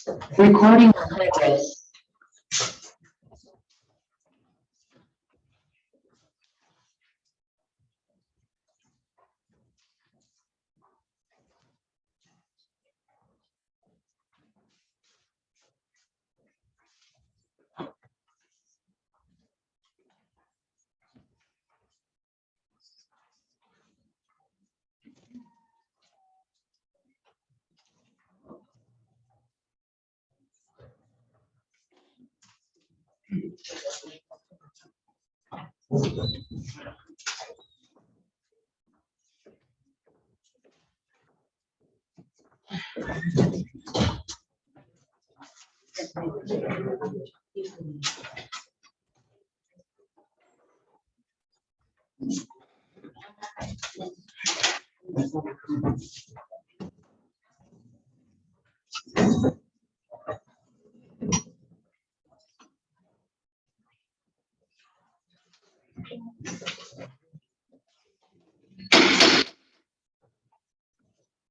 Recording in progress.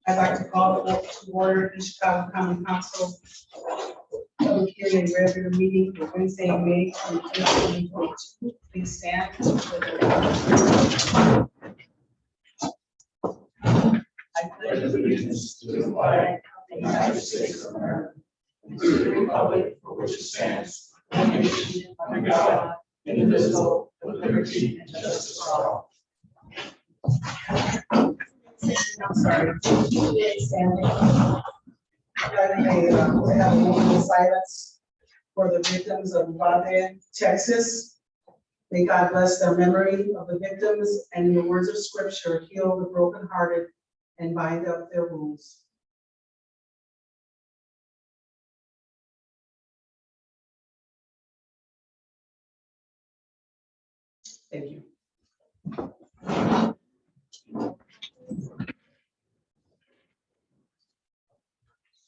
I'd like to call to order the Chicago Common Council public hearing and regular meeting for Wednesday, May 25th, 2022. Please stand. I pledge allegiance to the flag of the United States of America and to the republic for which it stands, one nation under God, indivisible, with liberty and justice for all. I'm sorry. Standing. We have a moment of silence for the victims of Uvalde, Texas. May God bless the memory of the victims and in the words of scripture, heal the brokenhearted and bind up their wounds. Thank you.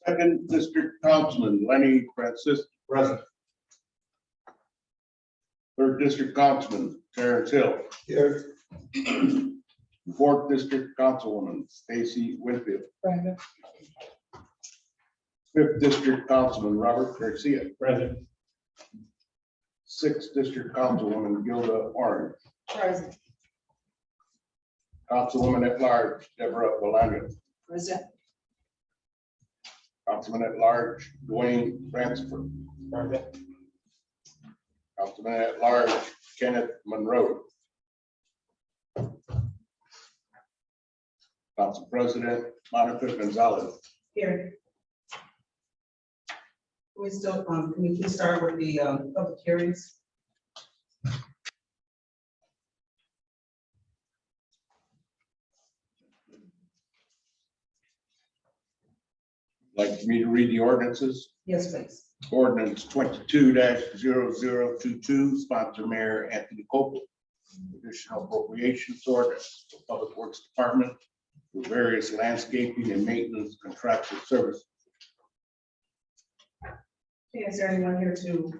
Second District Councilman Lenny Francis, present. Third District Councilman Terrence Hill. Here. Fourth District Councilwoman Stacy Winfield. Brandon. Fifth District Councilman Robert Garcia. Present. Sixth District Councilwoman Gilda Orange. Present. Councilwoman at Large Deborah Bolaño. Present. Councilman at Large Dwayne Ransford. Present. Councilman at Large Kenneth Monroe. Council President Monica Gonzalez. Here. We still, can we please start with the public hearings? Like me to read the ordinances? Yes, please. Ordinance 22-0022, sponsor Mayor Anthony Copeland. Additional appropriations ordinance for Public Works Department for various landscaping and maintenance contractual services. Okay, is there anyone here to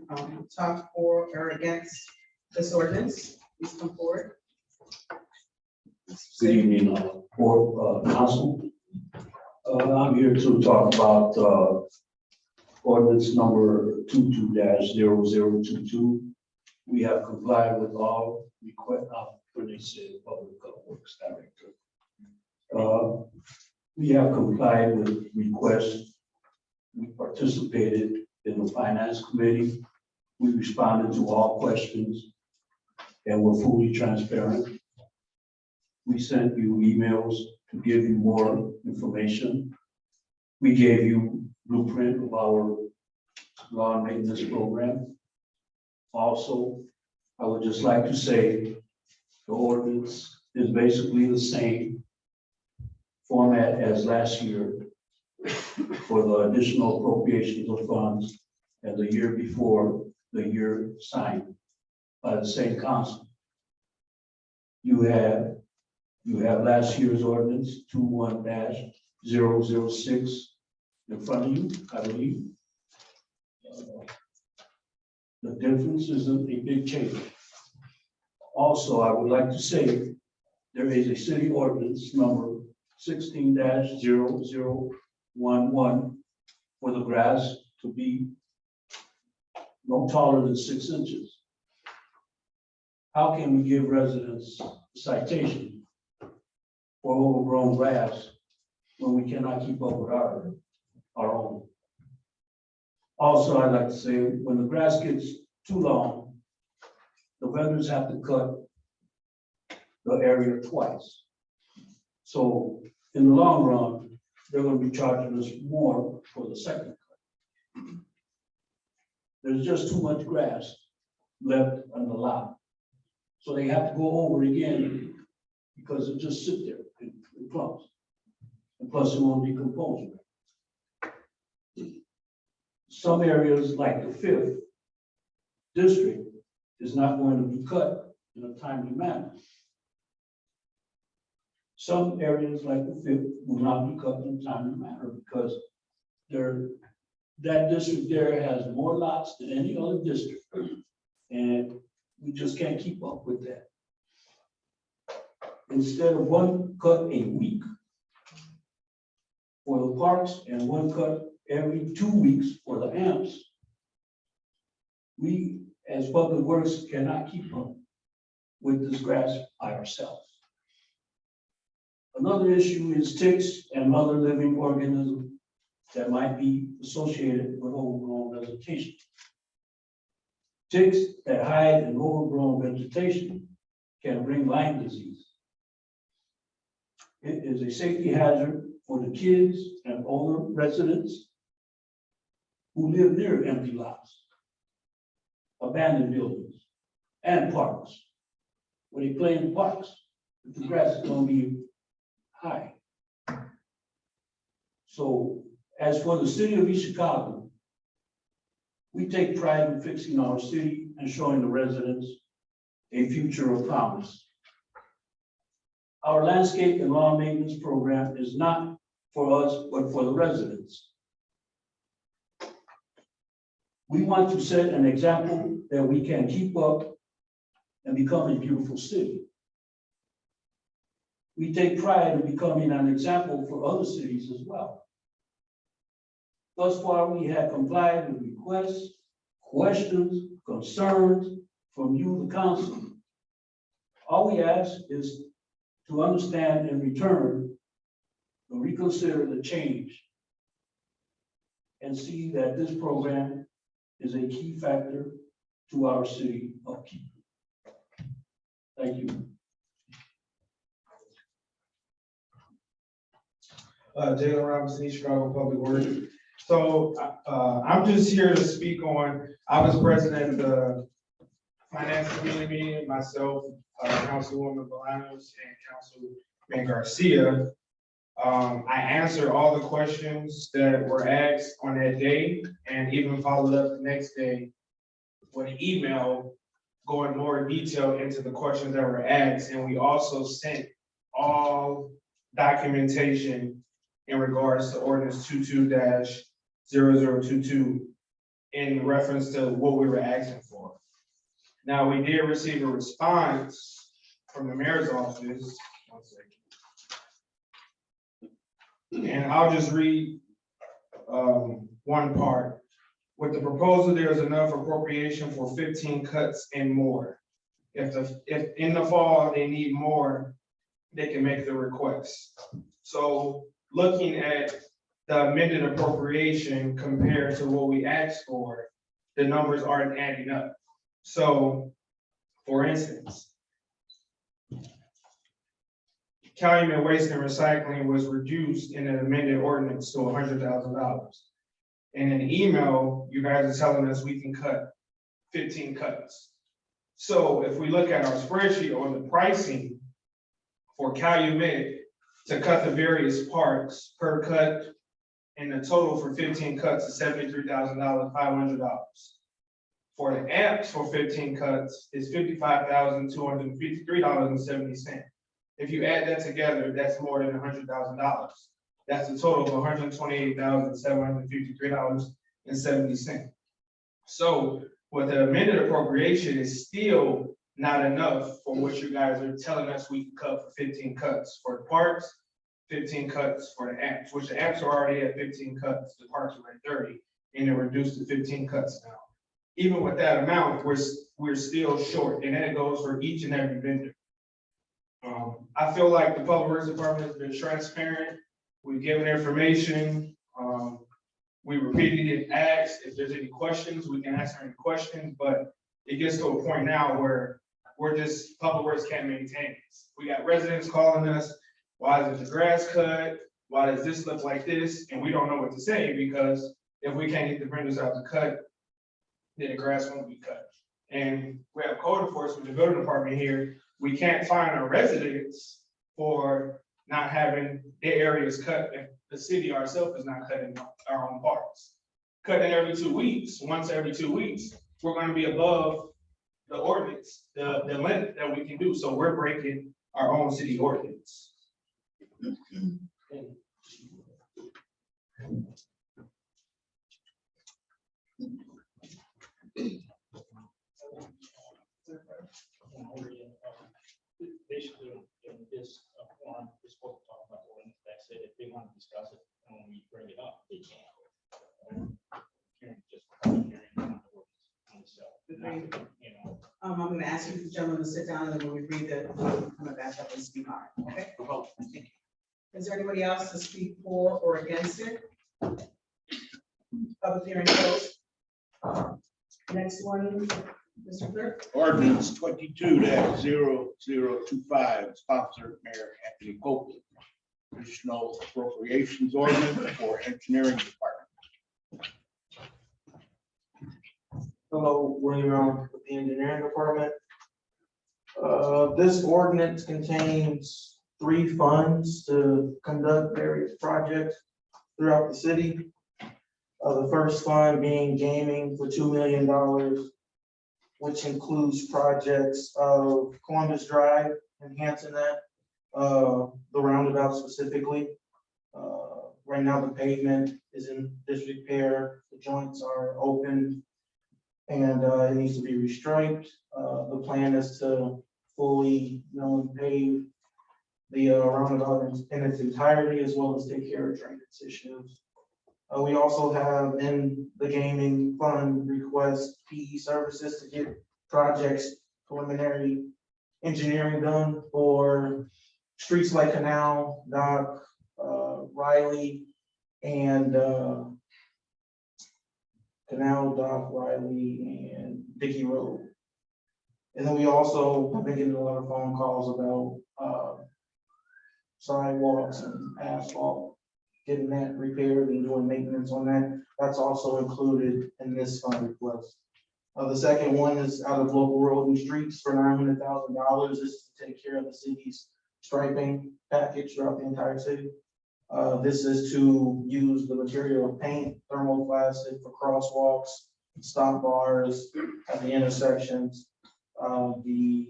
talk for or against this ordinance? Please come forward. Good evening, council. I'm here to talk about ordinance number 22-0022. We have complied with all requests when they say Public Works Director. We have complied with requests. We participated in the Finance Committee. We responded to all questions and were fully transparent. We sent you emails to give you more information. We gave you blueprint of our lawn maintenance program. Also, I would just like to say the ordinance is basically the same format as last year for the additional appropriations of funds and the year before the year signed by the same council. You have last year's ordinance 21-006 in front of you, I believe. The difference isn't a big change. Also, I would like to say there is a city ordinance number 16-0011 for the grass to be no taller than 6 inches. How can we give residents a citation for overgrown grass when we cannot keep up with our own? Also, I'd like to say, when the grass gets too long, the vendors have to cut the area twice. So in the long run, they're gonna be charging us more for the second cut. There's just too much grass left on the lot. So they have to go over again because it just sit there in clumps. And plus it won't decompose. Some areas like the 5th district is not going to be cut in a timely manner. Some areas like the 5th will not be cut in a timely manner because that district there has more lots than any other district. And we just can't keep up with that. Instead of one cut a week for the parks and one cut every 2 weeks for the amps, we as Public Works cannot keep up with this grass by ourselves. Another issue is ticks and other living organisms that might be associated with overgrown vegetation. Ticks that hide in overgrown vegetation can bring Lyme disease. It is a safety hazard for the kids and older residents who live near empty lots, abandoned buildings, and parks. When they play in parks, the grass is going to be high. So as for the city of East Chicago, we take pride in fixing our city and showing the residents a future of promise. Our landscape and lawn maintenance program is not for us, but for the residents. We want to set an example that we can keep up and become a beautiful city. We take pride in becoming an example for other cities as well. Thus far, we have complied with requests, questions, concerns from you, the council. All we ask is to understand in return, to reconsider the change and see that this program is a key factor to our city upkeep. Thank you. Jalen Robinson, East Chicago Public Works. So I'm just here to speak on, I was president of the Finance Committee meeting, myself, Councilwoman Bolanos and Councilman Garcia. I answered all the questions that were asked on that day and even followed up the next day with an email going more detail into the questions that were asked. And we also sent all documentation in regards to ordinance 22-0022 in reference to what we were asking for. Now, we did receive a response from the mayor's office. One second. And I'll just read one part. With the proposal, there is enough appropriation for 15 cuts and more. If in the fall they need more, they can make the request. So looking at the amended appropriation compared to what we asked for, the numbers aren't adding up. So, for instance, Calumet Waste and Recycling was reduced in an amended ordinance to $100,000. In an email, you guys are telling us we can cut 15 cuts. So if we look at our spreadsheet on the pricing for Calumet to cut the various parts per cut, and the total for 15 cuts is $73,000, $500. For the amps for 15 cuts is $55,253.70. If you add that together, that's more than $100,000. That's a total of $128,753.70. So with the amended appropriation is still not enough for what you guys are telling us we can cut for 15 cuts for the parks, 15 cuts for the amps, which the amps are already at 15 cuts, the parks are at 30. and it reduced to 15 cuts now. Even with that amount, we're still short, and that goes for each and every vendor. I feel like the Public Works Department has been transparent. We've given information. We repeatedly asked if there's any questions, we can answer any questions, but it gets to a point now where Public Works can't maintain this. We got residents calling us, why isn't the grass cut? Why does this look like this? And we don't know what to say, because if we can't get the vendors out to cut, then the grass won't be cut. And we have code enforcement, the building department here, we can't find our residents for not having their areas cut, if the city ourselves is not cutting our own parts. Cutting every 2 weeks, once every 2 weeks, we're gonna be above the ordinance, the limit that we can do, so we're breaking our own city ordinance. Basically, in this forum, we're supposed to talk about ordinance. That said, if they want to discuss it, and when we bring it up, they can. Just hearing on the ordinance on itself, not, you know. I'm gonna ask you gentlemen to sit down, and then when we read it, I'm gonna back up and speak on it, okay? Is there anybody else to speak for or against it? Public hearing closed. Next one, Mr. Clerk. Ordinance 22-0025, sponsored Mayor Anthony Copeland. Additional appropriations ordinance for engineering department. Hello, William Allen with the engineering department. This ordinance contains 3 funds to conduct various projects throughout the city. The first fund being gaming for $2 million, which includes projects of Columbus Drive, enhancing that, the roundabout specifically. Right now, the pavement is in disrepair, the joints are open, and it needs to be restriped. The plan is to fully, pave the roundabout in its entirety, as well as take care of drainage issues. We also have in the gaming fund request PE services to get projects preliminary engineering done for streets like Canal, Dock, Riley, and Canal, Dock, Riley, and Dickey Road. And then we also have been getting a lot of phone calls about sidewalks and asphalt, getting that repaired and doing maintenance on that. That's also included in this fund request. The second one is out of local road and streets for $900,000. This is to take care of the city's striping package throughout the entire city. This is to use the material of paint, thermoplastic for crosswalks, stop bars at the intersections, the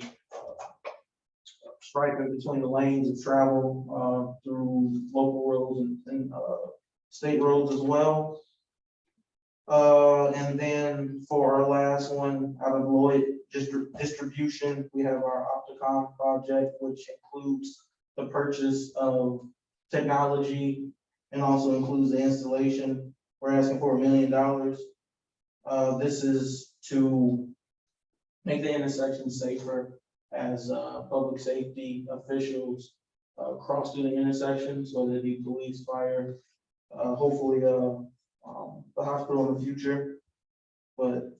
striping between the lanes of travel through local roads and state roads as well. And then for our last one, out of Lloyd distribution, we have our Opticom project, which includes the purchase of technology and also includes the installation. We're asking for $1 million. This is to make the intersection safer as public safety officials cross through the intersections, whether it be police, fire, hopefully the hospital in the future. But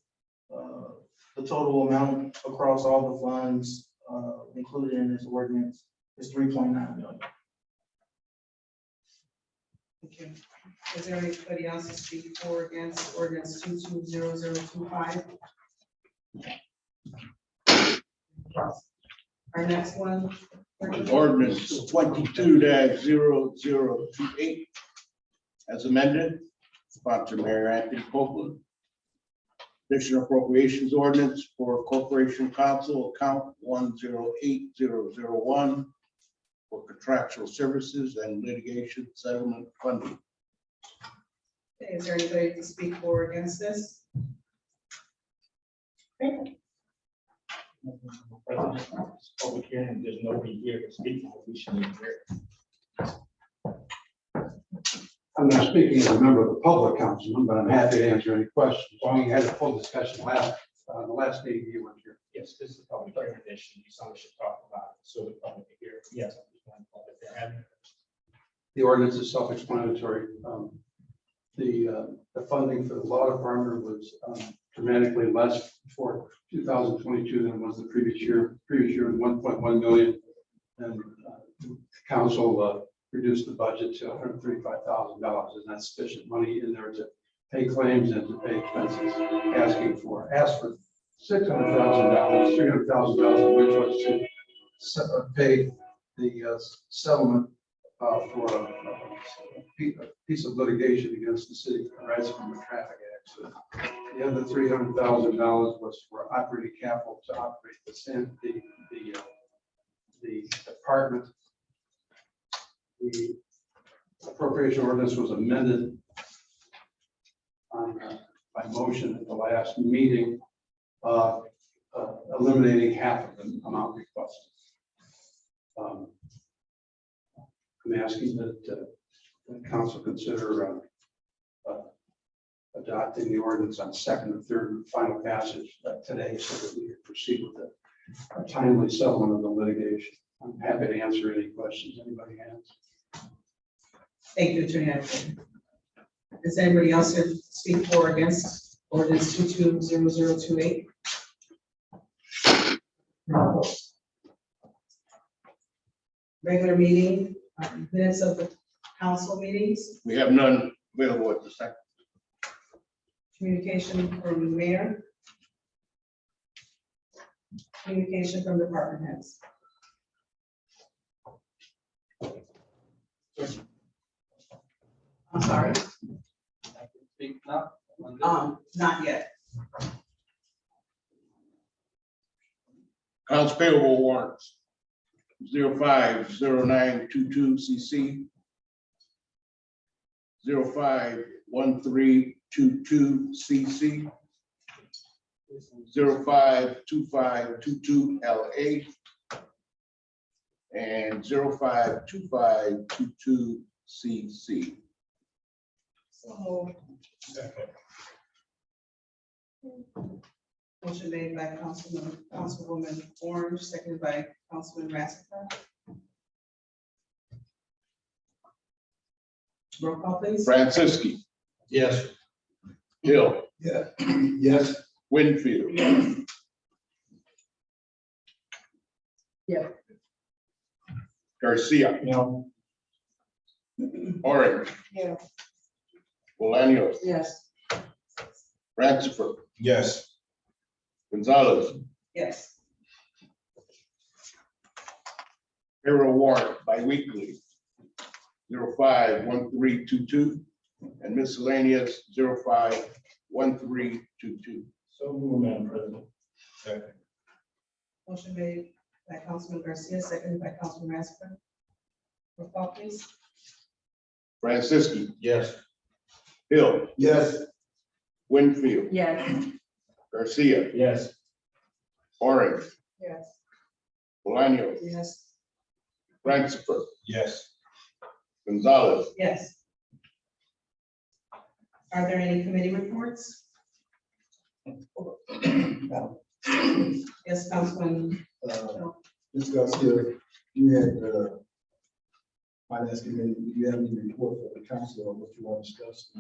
the total amount across all the funds included in this ordinance is $3.9 million. Thank you. Is there anybody else to speak for or against ordinance 220025? Our next one. Ordinance 22-0028, as amended, sponsored Mayor Anthony Copeland. Additional appropriations ordinance for Corporation Council account 108001 for contractual services and litigation settlement funding. Okay, is there anybody to speak for or against this? Okay. President, public hearing, there's nobody here to speak for, we should be here. I'm not speaking as a member of the public, Councilman, but I'm happy to answer any questions. We had a full discussion the last meeting you were here. Yes, this is a public hearing issue. Someone should talk about it, so the public can hear. Yes, I'm just going to call it there. The ordinance is self-explanatory. The funding for the law department was dramatically less for 2022 than it was the previous year. Previous year was 1.1 million, and the council reduced the budget to $135,000. Is not sufficient money in there to pay claims and to pay expenses. Asked for $600,000, $300,000, which was to pay the settlement for a piece of litigation against the city arising from a traffic accident. The other $300,000 was for operating capital to operate the department. The appropriation ordinance was amended by motion at the last meeting, eliminating half of the amount requested. I'm asking that the council consider adopting the ordinance on second and third and final passage today so that we can proceed with a timely settlement of the litigation. I'm happy to answer any questions anybody has. Thank you, Attorney Eckler. Is anybody else here to speak for or against ordinance 220028? No. Regular meeting, minutes of the council meetings, We have none available at this time. communication from the mayor. Communication from department heads. I'm sorry, Speak now. not yet. Accounts payable warrants 050922 CC, 051322 CC, 052522 LA, and 052522 CC. So. Motion made by Councilwoman Orange, seconded by Councilman Ratliff. Roll call, please. Franciski, Yes. Hill, Yeah. Yes. Winfield. Yeah. Garcia, No. Orange, Yeah. Bolaños, Yes. Ratzifer, Yes. Gonzalez, Yes. payroll warrant biweekly 051322 and miscellaneous 051322. So move, Madam President. Motion made by Councilman Garcia, seconded by Councilman Ratliff. Roll call, please. Franciski, Yes. Hill, Yes. Winfield, Yes. Garcia, Yes. Orange, Yes. Bolaños, Yes. Ratzifer, Yes. Gonzalez. Yes. Are there any committee reports? Yes, Councilman. Ms. Garcia, you had, finance committee, do you have any report for the council on what you want to discuss?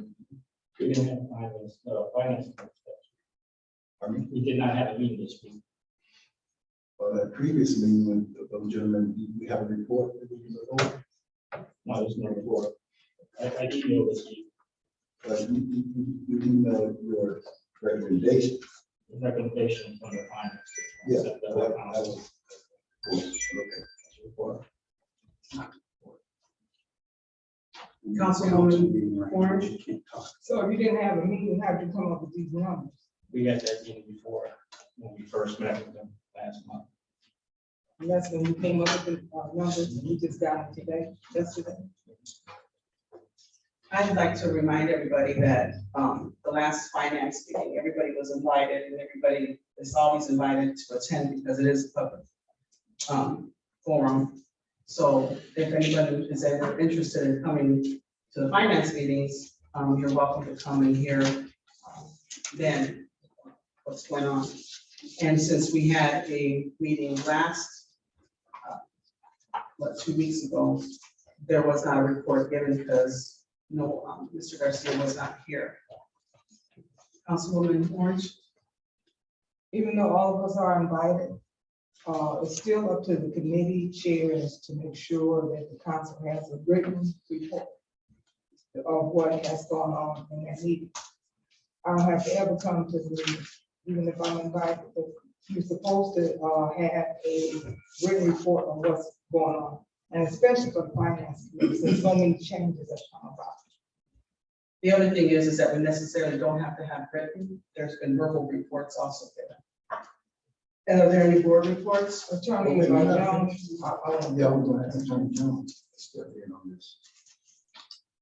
We didn't have finance. We did not have a meeting this week. That previous meeting, when those gentlemen, we have a report. No, there's no report. I emailed this week. You emailed your recommendation. The recommendation from the finance. Yeah. That the that council- was- Okay. Councilwoman Orange. So if you didn't have a meeting, how'd you come up with these numbers? We had that meeting before, when we first met with them last month. And that's when we came up with the numbers, we just got them today, yesterday. I'd like to remind everybody that the last finance meeting, everybody was invited and everybody is always invited to attend because it is a public forum. So if anybody is ever interested in coming to the finance meetings, you're welcome to come and hear then what's going on. And since we had a meeting last, 2 weeks ago, there was not a report given because no, Mr. Garcia was not here. Councilwoman Orange? Even though all of us are invited, it's still up to the committee chairs to make sure that the council has a written report of what has gone on in that meeting. I don't have to ever come to the meeting, even if I'm invited, but you're supposed to have a written report on what's going on. And especially for the finance committee, since so many changes have come about. The other thing is that we necessarily don't have to have written. There's been verbal reports also given. And are there any board reports? Attorney Jones, Yeah, I'm gonna have Attorney Jones step in on this.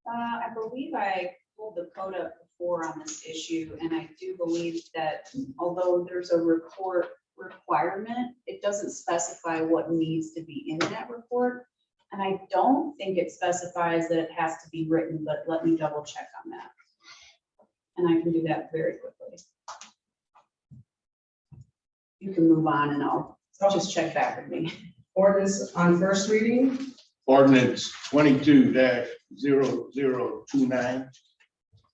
I believe I pulled the code up before on this issue, and I do believe that although there's a report requirement, it doesn't specify what needs to be in that report. And I don't think it specifies that it has to be written, but let me double check on that. And I can do that very quickly. You can move on and I'll just check back with me. Ordinance on first reading, Ordinance 22-0029.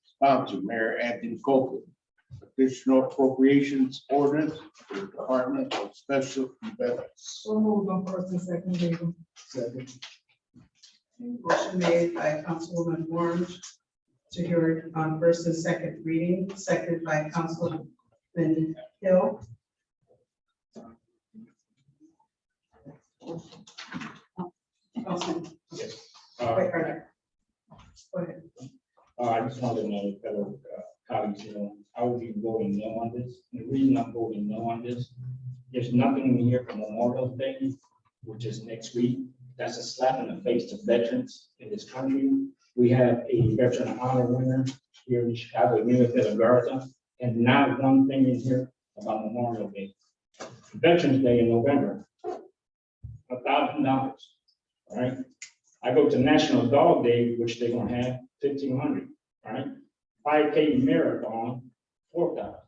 Sponsor Mayor Anthony Copeland. Additional appropriations ordinance for the Department of Special Events. so moved on first and second reading. Second. motion made by Councilwoman Orange to hear it on first and second reading, seconded by Councilman Hill. Councilman, Yes. wait, Arthur. Go ahead. I just wanted to know, fellow colleagues, I will be voting no on this. And the reason I'm voting no on this, there's nothing in here for Memorial Day, which is next week. That's a slap in the face to veterans in this country. We have a veteran honor winner here in Chicago, Unifil Garza, and not one thing in here about Memorial Day. Veterans Day in November, $1,000, all right? I go to National Dog Day, which they're gonna have $1,500, all right? 5K marathon, $4,000, all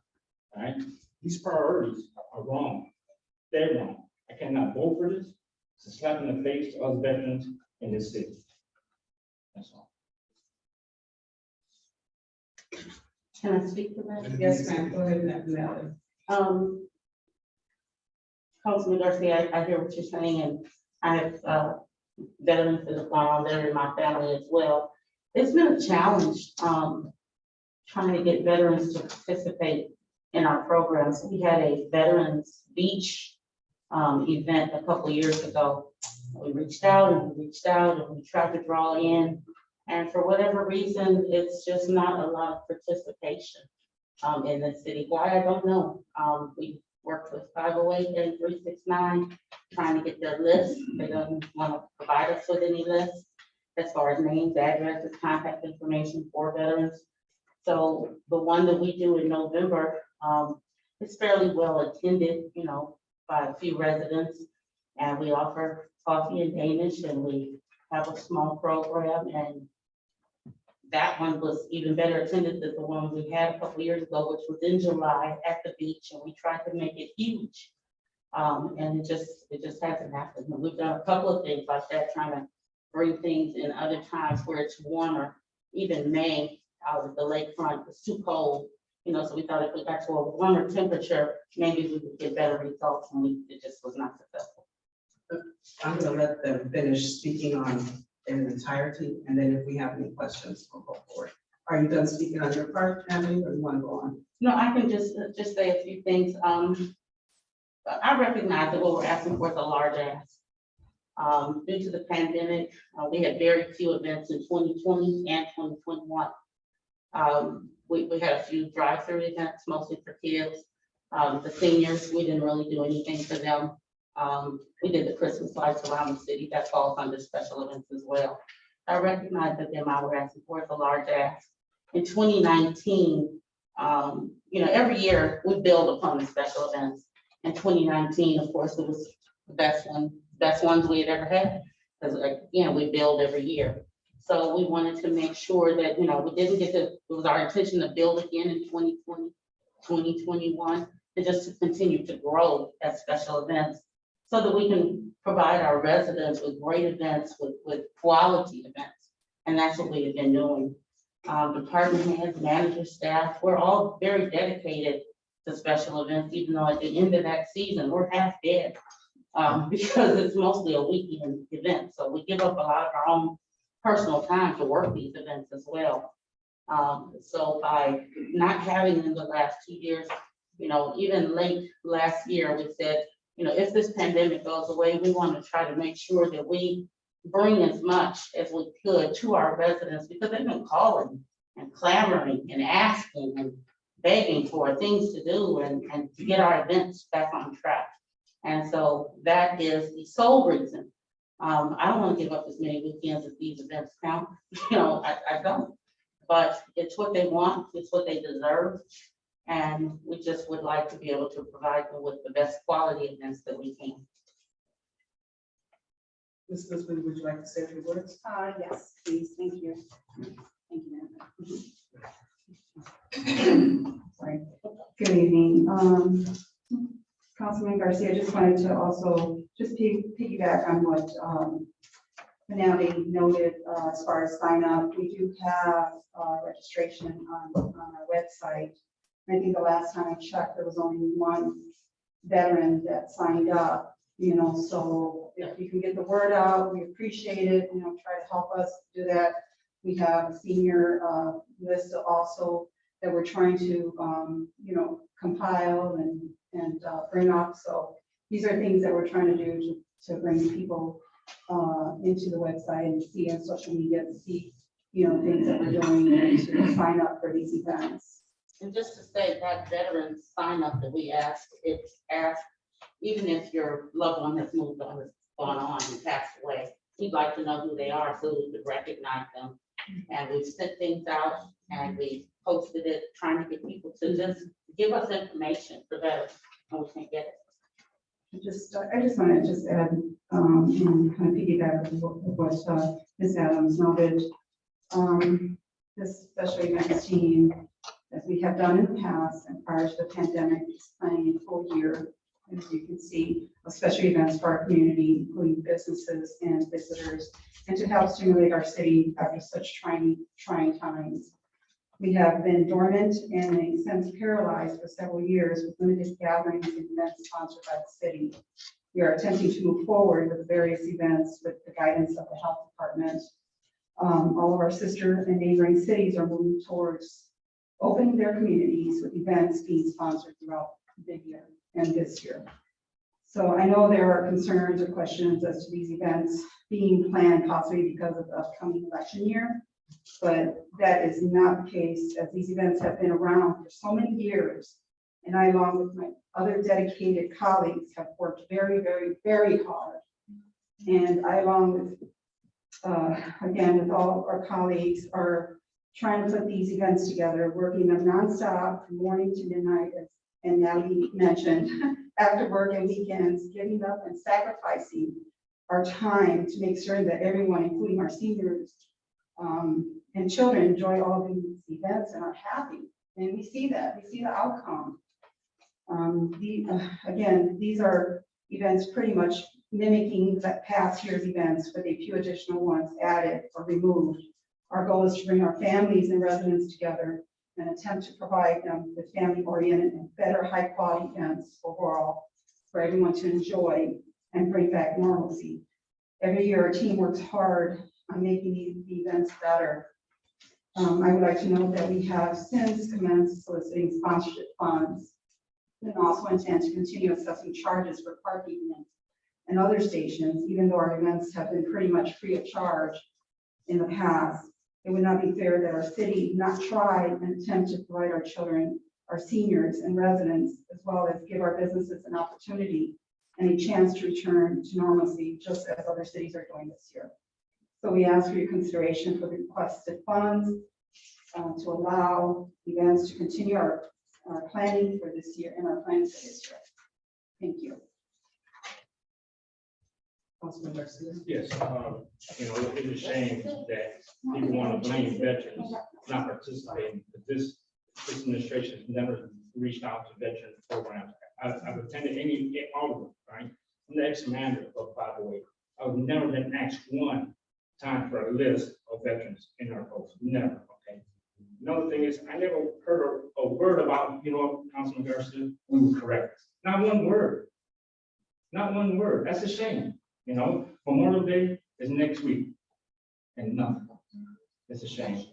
right? These priorities are wrong. They're wrong. I cannot vote for this. It's a slap in the face to us veterans in this city. That's all. Can I speak to that? Yes, ma'am, go ahead, Natalie. Councilman Garcia, I hear what you're saying, and I have veterans that have gone there in my family as well. It's been a challenge trying to get veterans to participate in our programs. We had a Veterans Beach event a couple of years ago. We reached out and we tried to draw in. And for whatever reason, it's just not a lot of participation in the city. Why, I don't know. We worked with 508 and 369, trying to get their list. They don't want to provide us with any lists as far as names, addresses, contact information for veterans. So the one that we do in November, it's fairly well attended, by a few residents. And we offer coffee and Danish, and we have a small program, and that one was even better attended than the one we had a couple of years ago, which was in July at the beach, and we tried to make it huge. And it just hasn't happened. And we've done a couple of things like that, trying to bring things in other times where it's warmer, even May out at the lakefront, it's too cold. So we thought if we got to a warmer temperature, maybe we would get better results, and it just was not successful. I'm gonna let them finish speaking on in entirety, and then if we have any questions, we'll go forward. Are you done speaking on your part, Natalie, or you want to go on? No, I can just say a few things. I recognize that what we're asking for is a large ask. Due to the pandemic, we had very few events in 2020 and 2021. We had a few drive-through events, mostly for kids. The seniors, we didn't really do anything for them. We did the Christmas lights around the city. That falls under special events as well. I recognize that the amount we're asking for is a large ask. In 2019, every year we build upon the special events. In 2019, of course, it was the best ones we had ever had. Because again, we build every year. So we wanted to make sure that, you know, we didn't get to, it was our intention to build again in 2020, 2021, and just to continue to grow at special events so that we can provide our residents with great events, with quality events. And that's what we have been doing. Department heads, managers, staff, we're all very dedicated to special events, even though at the end of that season, we're half dead. Because it's mostly a weekend event. So we give up a lot of our own personal time to work these events as well. So by not having them the last 2 years, you know, even late last year, we said, you know, if this pandemic goes away, we want to try to make sure that we bring as much as we could to our residents, because they've been calling and clamoring and asking and begging for things to do and to get our events back on track. And so that is the sole reason. I don't want to give up as many weekends as these events count. You know, I don't. But it's what they want, it's what they deserve. And we just would like to be able to provide them with the best quality events that we can. Ms. Lisbon, would you like to say a few words? Yes, please, thank you. Thank you. Sorry. Good evening. Councilman Garcia, I just wanted to also just piggyback on what Finale noted as far as sign up. We do have registration on our website. I think the last time I checked, there was only one veteran that signed up, you know, so if you can get the word out, we appreciate it, you know, try to help us do that. We have a senior list also that we're trying to, you know, compile and bring up. So these are things that we're trying to do to bring people into the website and see on social media to see, you know, things that we're doing and to sign up for these events. And just to say that veteran sign up that we asked, it's asked, even if your loved one has moved on, has gone on and passed away, we'd like to know who they are so we could recognize them. And we've sent things out and we posted it, trying to get people to just give us information for that, and we can't get it. I just want to just add, and kind of piggyback what Ms. Adams noted. This special events team, as we have done in the past and prior to the pandemic, is planning a full year, as you can see, of special events for our community, including businesses and visitors, and to help stimulate our city after such trying times. We have been dormant and in a sense paralyzed for several years with limited gatherings and events sponsored by the city. We are attempting to move forward with various events with the guidance of the health department. All of our sister and neighboring cities are moving towards opening their communities with events being sponsored throughout the year and this year. So I know there are concerns or questions as to these events being planned possibly because of the upcoming election year, but that is not the case, as these events have been around for so many years. And I, along with my other dedicated colleagues, have worked very, very, very hard. And I, along with, again, with all our colleagues, are trying to put these events together, working them nonstop from morning to midnight, as and Natalie mentioned, after work and weekends, giving up and sacrificing our time to make sure that everyone, including our seniors and children, enjoy all of these events and are happy. And we see that, we see the outcome. Again, these are events pretty much mimicking that past year's events with a few additional ones added or removed. Our goal is to bring our families and residents together and attempt to provide them with family-oriented and better high-quality events overall for everyone to enjoy and bring back normalcy. Every year, our team works hard on making the events better. I would like to note that we have since commenced soliciting sponsorship funds and also intend to continue assessing charges for parking and other stations, even though our events have been pretty much free of charge in the past. It would not be fair that our city not try and attempt to provide our children, our seniors and residents, as well as give our businesses an opportunity and a chance to return to normalcy, just as other cities are doing this year. So we ask for your consideration for the requested funds to allow events to continue our planning for this year and our plans for this year. Thank you. Councilman Garcia. Yes, it's a shame that people want to blame veterans not participating, but this administration has never reached out to veteran programs. I've attended all of them, right? I'm the ex-commander, by the way. I've never been asked one time for a list of veterans in our post, never, okay? Another thing is, I never heard a word about, Councilman Garcia, we were correct. Not one word. Not one word. That's a shame. Memorial Day is next week and nothing. It's a shame.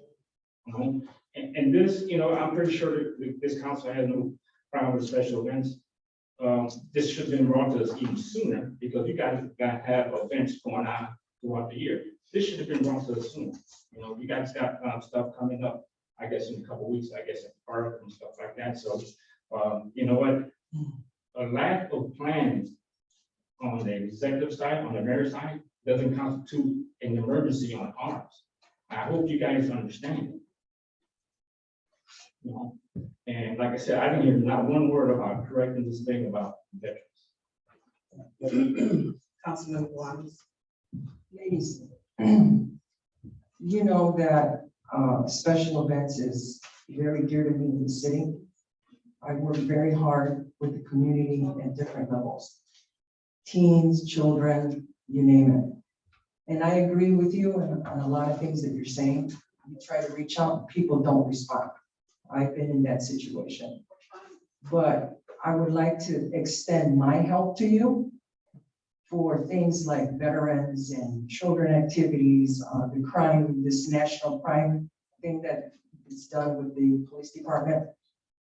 And this, I'm pretty sure that this council has no problem with special events. This should have been brought to us even sooner because you guys got to have events going on throughout the year. This should have been brought to us sooner. You guys got stuff coming up, I guess, in a couple of weeks, I guess, at the park and stuff like that. So, you know what? A lack of plans on the executive side, on the mayor side, doesn't constitute an emergency on ours. I hope you guys understand. And like I said, I didn't hear not one word about correcting this thing about veterans. Councilman Watts. Ladies, you know that special events is very dear to me in the city. I work very hard with the community at different levels. Teens, children, you name it. And I agree with you on a lot of things that you're saying. You try to reach out, people don't respond. I've been in that situation. But I would like to extend my help to you for things like veterans and children activities, the crime, this national crime thing that is done with the police department.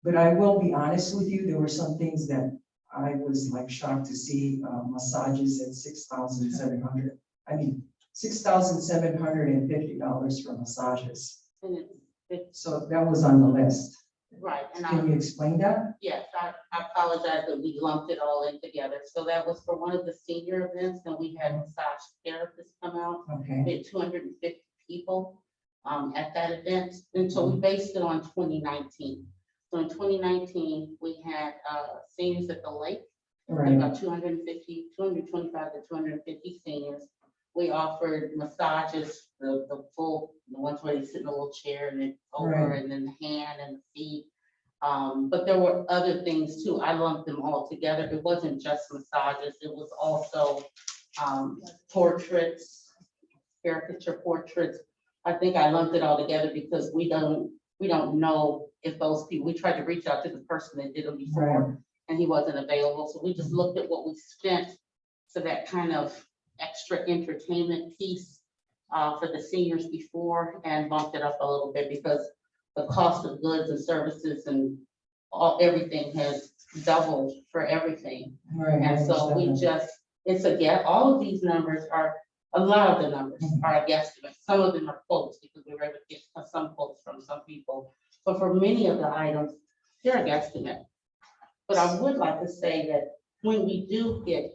But I will be honest with you, there were some things that I was like shocked to see, massages at $6,700. I mean, $6,750 for massages. And So that was on the list. right, and Can you explain that? yes, I apologize that we lumped it all in together. So that was for one of the senior events, and we had massage therapists come out. Okay, We had 250 people at that event, and so we based it on 2019. So in 2019, we had seniors at the lake, right, about 225 to 250 seniors. We offered massages, the ones where you sit in a little chair and then over, Right. and then the hand and the feet. But there were other things too. I lumped them all together. It wasn't just massages. It was also portraits, caricature portraits. I think I lumped it all together because we don't know if those people, we tried to reach out to the person that did them before and he wasn't available. So we just looked at what we spent for that kind of extra entertainment piece for the seniors before and bumped it up a little bit because the cost of goods and services and everything has doubled for everything. right. I And so we understand just, it's a guess. All of these numbers are, a lot of the numbers are a guesstimate. Some of them are quotes because we were able to get some quotes from some people. But for many of the items, they're a guesstimate. But I would like to say that when we do get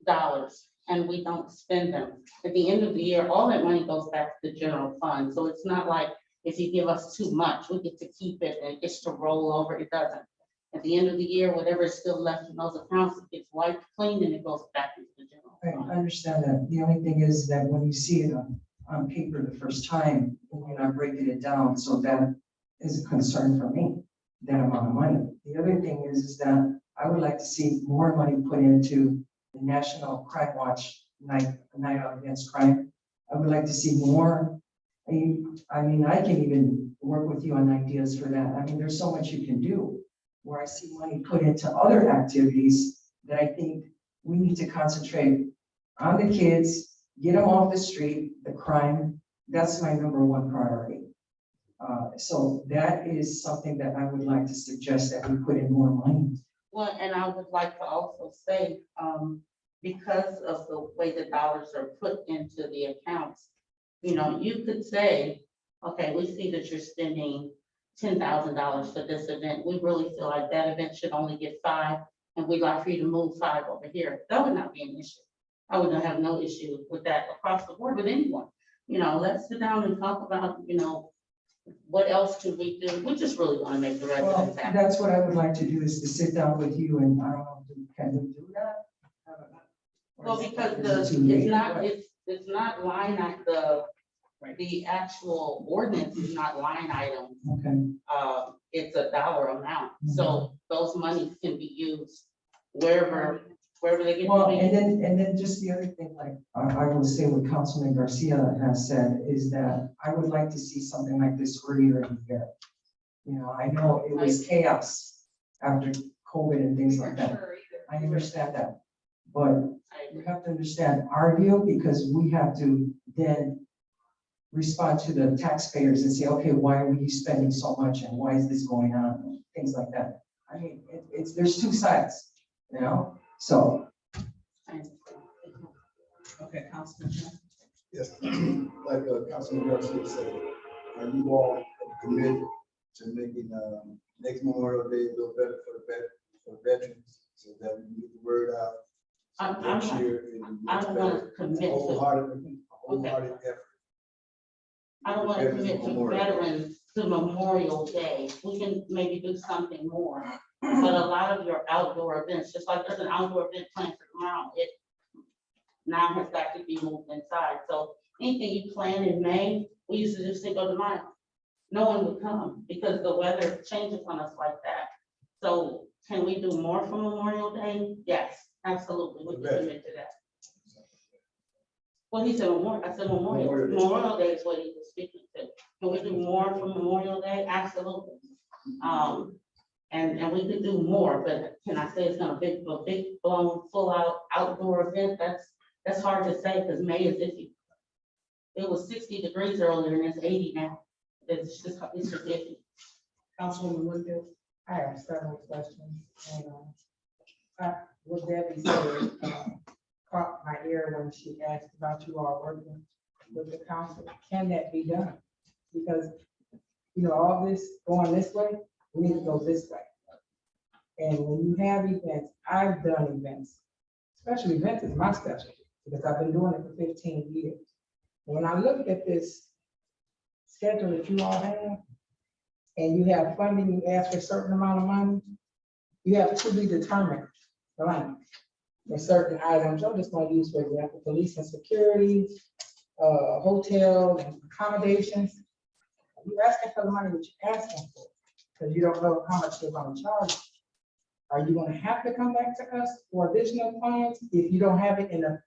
dollars and we don't spend them, at the end of the year, all that money goes back to the general fund. So it's not like if you give us too much, we get to keep it and it gets to roll over. It doesn't. At the end of the year, whatever is still left in those accounts, it gets wiped clean and it goes back into the general I fund. understand that. The only thing is that when you see it on paper the first time, you're not breaking it down. So that is a concern for me, that amount of money. The other thing is that I would like to see more money put into the National Crime Watch Night Out Against Crime. I would like to see more. I mean, I can even work with you on ideas for that. I mean, there's so much you can do where I see money put into other activities that I think we need to concentrate on the kids, get them off the street, the crime. That's my #1 priority. So that is something that I would like to suggest that we put in more money. Well, and I would like to also say, because of the way the dollars are put into the accounts, you could say, okay, we see that you're spending $10,000 for this event. We really feel like that event should only get 5, and we'd like for you to move 5 over here. That would not be an issue. I would not have no issue with that across the board with anyone. Let's sit down and talk about, what else could we do? We just really want to make the Well, residents happy. that's what I would like to do, is to sit down with you, and I don't know, can we do that? Well, because it's not line, the actual ordinance is not line item. Okay. It's a dollar amount, so those monies can be used wherever they get Well, to be. and then just the other thing, like, I will say what Councilman Garcia has said, is that I would like to see something like this earlier in the year. You know, I know it was chaos after COVID and things like that. I understand that, but you have to understand our view, because we have to then respond to the taxpayers and say, okay, why are we spending so much and why is this going on? And things like that. I mean, there's two sides, you know, so. Okay, Councilman. Yes, like Councilman Garcia said, are you all committed to making next Memorial Day a little better for veterans, so that we get the word out? So I'm next not- year, I don't want to commit to, wholehearted effort. I don't want to Veterans commit to Memorial Day. veterans to Memorial Day. We can maybe do something more. But a lot of your outdoor events, just like there's an outdoor event planned for tomorrow, it now has got to be moved inside. So anything you plan in May, we used to do Cinco de Mayo. No one would come because the weather changes on us like that. So can we do more for Memorial Day? Yes, absolutely. We can commit to that. Well, he said Memorial, I said Memorial Day is what he was speaking to. Can we do more for Memorial Day? Absolutely. And we could do more, but can I say it's gonna be a big blown full out outdoor event? That's hard to say, because May is iffy. It was 60 degrees earlier and it's 80 now. It's just iffy. Councilwoman Woodville. I have several questions, and what Debbie said caught my ear when she asked about you all working with the council. Can that be done? Because, you know, all this going this way, we need to go this way. And when you have events, I've done events, special events is my specialty, because I've been doing it for 15 years. When I look at this schedule that you all have, and you have funding, you ask for a certain amount of money, you have to be determined, blank, for certain items. I'm just going to use, for example, police and security, hotel and accommodations. You're asking for the money that you're asking for, because you don't know how much they're going to charge. Are you going to have to come back to us for additional funds if you don't have it in a,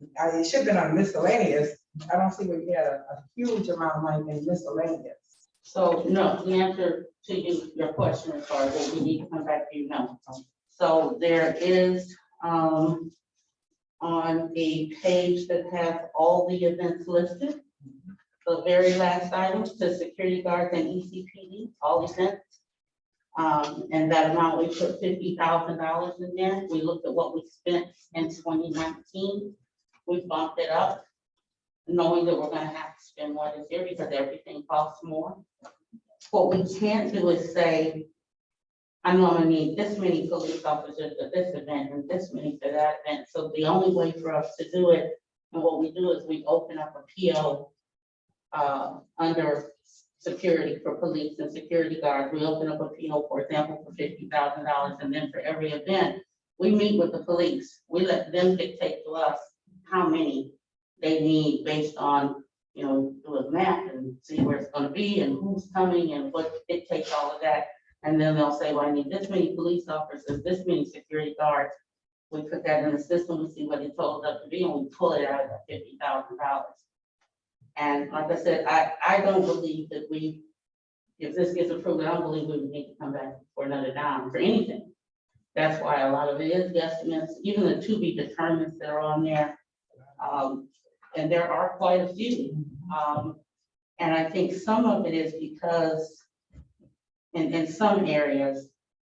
it should have been on miscellaneous. I don't see where you had a huge amount of money in miscellaneous. So no, the answer to your question as far as what we need to come back to you now. So there is on a page that has all the events listed. The very last item to security guards and ECPD, all events. And that amount, we put $50,000 in there. We looked at what we spent in 2019. We bumped it up, knowing that we're gonna have to spend more this year because everything costs more. What we can't do is say, I know I'm gonna need this many police officers for this event and this many for that event. So the only way for us to do it, and what we do is we open up a PO under security for police and security guards. We open up a PO, for example, for $50,000, and then for every event, we meet with the police. We let them dictate to us how many they need based on, you know, do a map and see where it's gonna be and who's coming and what it takes, all of that. And then they'll say, well, I need this many police officers, this many security guards. We put that in the system, we see what it totals up to be, and we pull it out of that $50,000. And like I said, I don't believe that if this gets approved, I don't believe we would need to come back for another dime for anything. That's why a lot of it is guesstimates, even the to be determined that are on there. And there are quite a few. And I think some of it is because in some areas,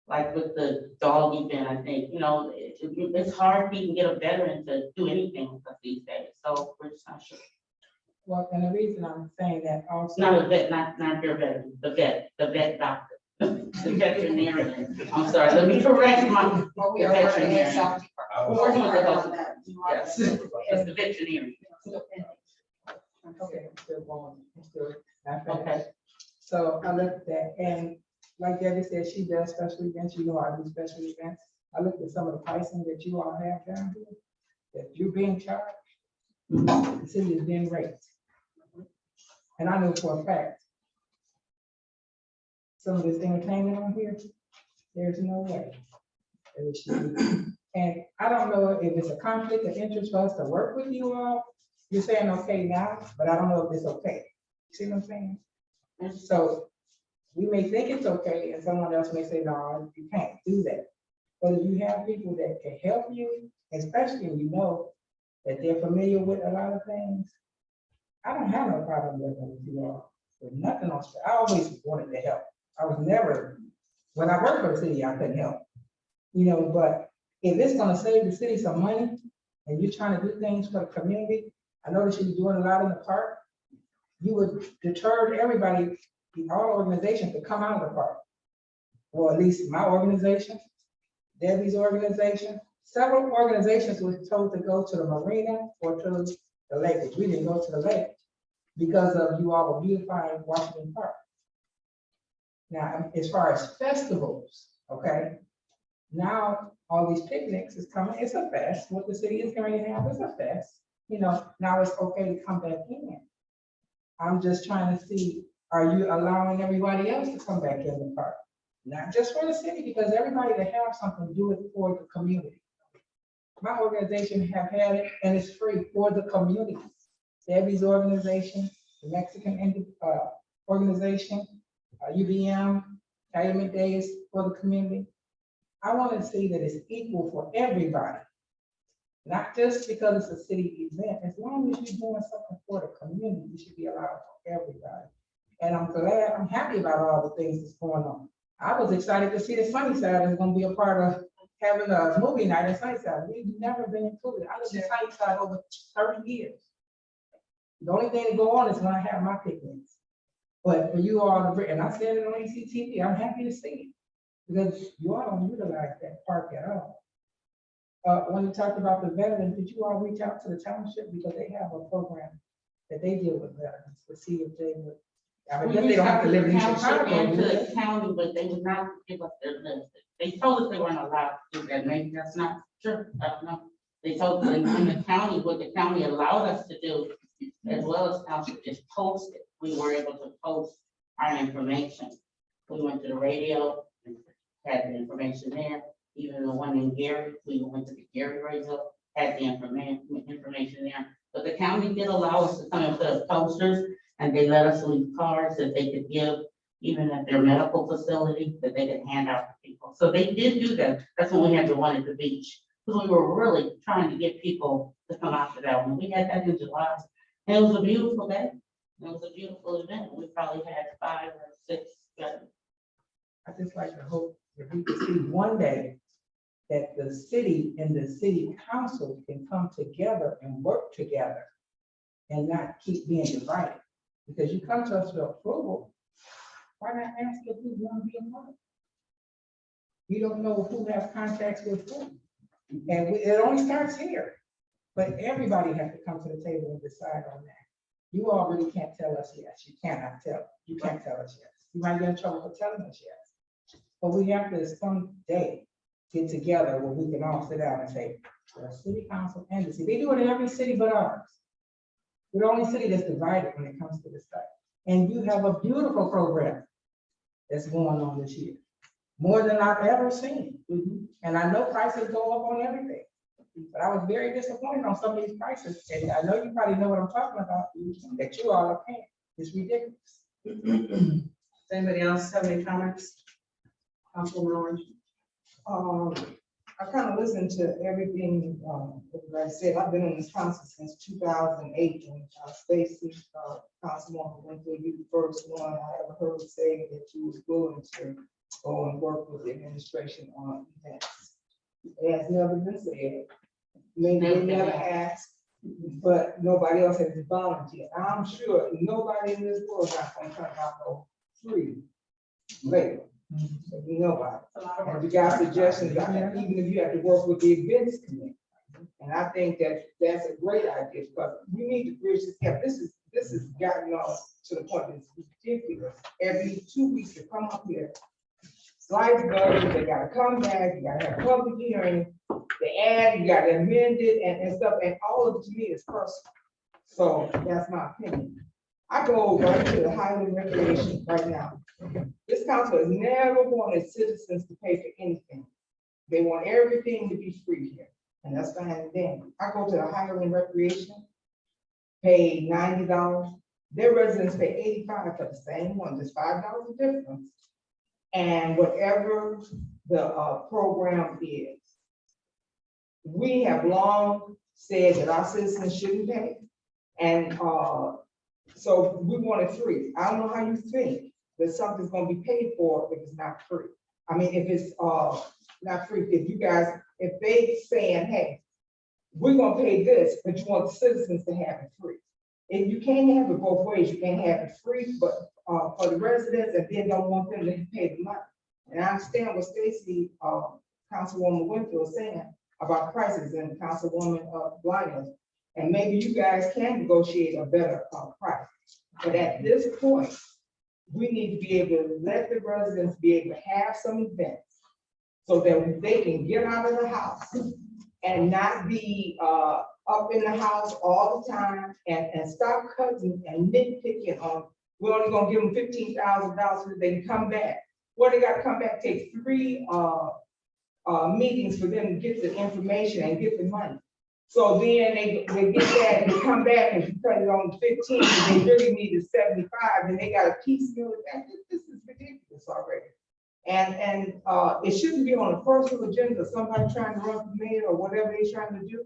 like with the dog event, I think, you know, it's hard to even get a veteran to do anything with us these days. So we're just not sure. Well, and the reason I'm saying that also. Not a vet, not your veteran, the vet doctor, the veterinarian. I'm sorry, let me correct my. Well, we the are working with veterinarian. health We're working with the health. department. Yes, it's the veterinarian. Okay, I'm still going, I'm still. not finished. Okay. So I looked at that, and like Debbie said, she does special events, you know, I do special events. I looked at some of the pricing that you all have down here. that you're being charged, the city is being raised. And I know for a fact, some of this entertainment on here, there's no way that it should be. And I don't know if it's a conflict of interest for us to work with you all. You're saying okay now, but I don't know if it's okay. See what I'm saying? And so we may think it's okay, and someone else may say, no, you can't do that. But if you have people that can help you, especially when you know that they're familiar with a lot of things, I don't have no problem working with you all. With nothing else. I always wanted to help. I was never, when I worked for the city, I couldn't help. You know, but if it's gonna save the city some money, and you're trying to do things for the community, I noticed you're doing a lot in the park. You would deter everybody, all organizations to come out of the park. Or at least my organization, Debbie's organization, several organizations were told to go to the marina or to the lake, but we didn't go to the lake because of you all were beautifying Washington Park. Now, as far as festivals, okay, now all these picnics is coming, it's a fest. What the city is going to have is a fest. You know, now it's okay to come back in. I'm just trying to see, are you allowing everybody else to come back in the park? Not just for the city, because everybody that have something, do it for the community. My organization have had it, and it's free for the community. Debbie's organization, the Mexican organization, UBM, Calumet Days for the community. I want to see that it's equal for everybody. Not just because it's a city event. As long as you're doing something for the community, you should be allowed for everybody. And I'm happy about all the things that's going on. I was excited to see that Sunnyside is going to be a part of having a movie night in Sunnyside. We've never been included. I lived in Sunnyside over 30 years. The only thing to go on is when I have my picnics. But for you all to bring, and I said it on ACTV, I'm happy to see it. Because you all don't utilize that park at all. When you talked about the veterans, did you all reach out to the township? Because they have a program that they deal with veterans to see if they would. I mean, they don't have to live in Chicago. And to the county, but they would not give us their list. They told us they weren't allowed to do that. Maybe that's not true. I don't know. They told us in the county, what the county allowed us to do, as well as township, is post it. We were able to post our information. We went to the radio and had the information there. Even the one in Gary, we went to the Gary radio, had the information there. But the county did allow us to come and put up posters, and they let us leave cards that they could give, even at their medical facility, that they could hand out to people. So they did do that. That's when we had the one at the beach, because we were really trying to get people to come out to that one. We had that in July, and it was a beautiful day. It was a beautiful event. We probably had 5 or 6 veterans. I just like to hope that we can see one day that the city and the city council can come together and work together and not keep being divided. Because you come to us for approval, why not ask if we want to be involved? You don't know who has contacts with who. And it only starts here. But everybody has to come to the table and decide on that. You all really can't tell us yes. You can't tell us yes. You might get in trouble for telling us yes. But we have to someday get together where we can all sit down and say, the city council and the city. They do it in every city but ours. We're the only city that's divided when it comes to this stuff. And you have a beautiful program that's going on this year. More than I've ever seen. And I know prices go up on everything. But I was very disappointed on some of these prices. And I know you probably know what I'm talking about, that you all are paying. It's ridiculous. Does anybody else have any comments? Councilwoman Orange? I kind of listened to everything that I said. I've been in this council since 2008, and Stacy, Councilwoman Winfield, you the first one I ever heard say that you was willing to go and work with the administration on events. It has never been said. Maybe they never asked, but nobody else has volunteered. I'm sure nobody in this world is not going to turn out no free labor. Nobody. And if you got suggestions, even if you have to work with the events committee. And I think that that's a great idea, because we need to bridge this gap. This has gotten us to the point that's ridiculous. Every 2 weeks to come up here, slice budget, they gotta come back, you gotta have public hearing. the ad, you gotta amend it and stuff, and all of it to me is personal. So that's my opinion. I go right to the Highland Recreation right now. This council has never wanted citizens to pay for anything. They want everything to be free here, and that's fine with them. I go to the Highland Recreation, pay $90. Their residents pay $85 for the same one, just $5 difference. And whatever the program is. We have long said that our citizens shouldn't pay. And so we want it free. I don't know how you think that something's gonna be paid for if it's not free. I mean, if it's not free, if you guys, if they saying, hey, we're gonna pay this, but you want the citizens to have it free. And you can't have it both ways. You can't have it free, but for the residents, and then don't want them to pay the money. And I understand what Stacy, Councilwoman Winfield is saying about prices, and Councilwoman Blighty. And maybe you guys can negotiate a better price. But at this point, we need to be able to let the residents be able to have some events so that they can get out of the house and not be up in the house all the time, and stop cutting and nitpicking on, we're only gonna give them $15,000 so that they can come back. Well, they gotta come back, take 3 meetings for them to get the information and get the money. So then they get that and they come back, and you cut it on 15, and they really needed 75, and they got a piecemeal of that. This is ridiculous already. And it shouldn't be on a personal agenda, somebody trying to run for mayor or whatever they're trying to do.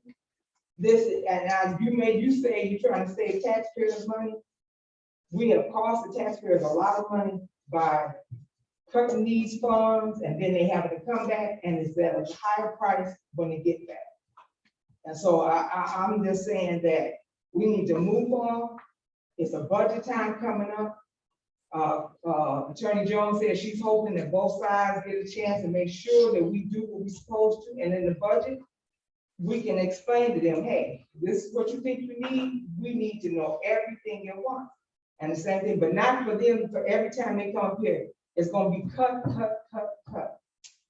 This, and you say you're trying to save taxpayers money. We have cost the taxpayers a lot of money by cutting these funds, and then they have to come back, and it's at a higher price when they get back. And so I'm just saying that we need to move on. It's a budget time coming up. Attorney Jones said she's hoping that both sides get a chance to make sure that we do what we're supposed to. And in the budget, we can explain to them, hey, this is what you think you need. We need to know everything you want. And the same thing, but not for them, for every time they come up here, it's gonna be cut.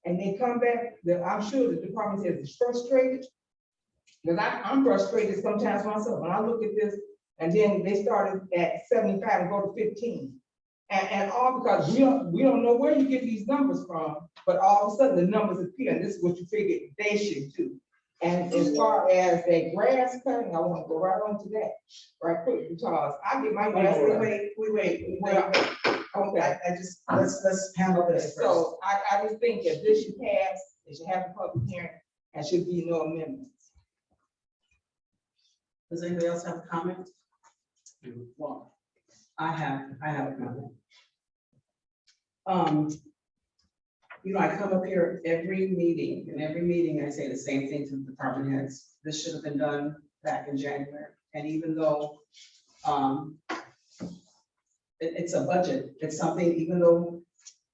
And they come back, I'm sure the department is frustrated. Because I'm frustrated sometimes myself when I look at this, and then they started at 75 and go to 15. And all because we don't know where you get these numbers from, but all of a sudden the numbers appear, and this is what you figured they should do. And as far as that grass cutting, I want to go right on to that, right quick, because I get my grass. Wait. Okay, I just, let's handle this first. so I just think that this should pass, it should have a public hearing, and should be no amendments. Does anybody else have a comment? Well, I have a comment. I come up here every meeting, and every meeting I say the same thing to the department heads. This should have been done back in January. And even though it's a budget, it's something, even though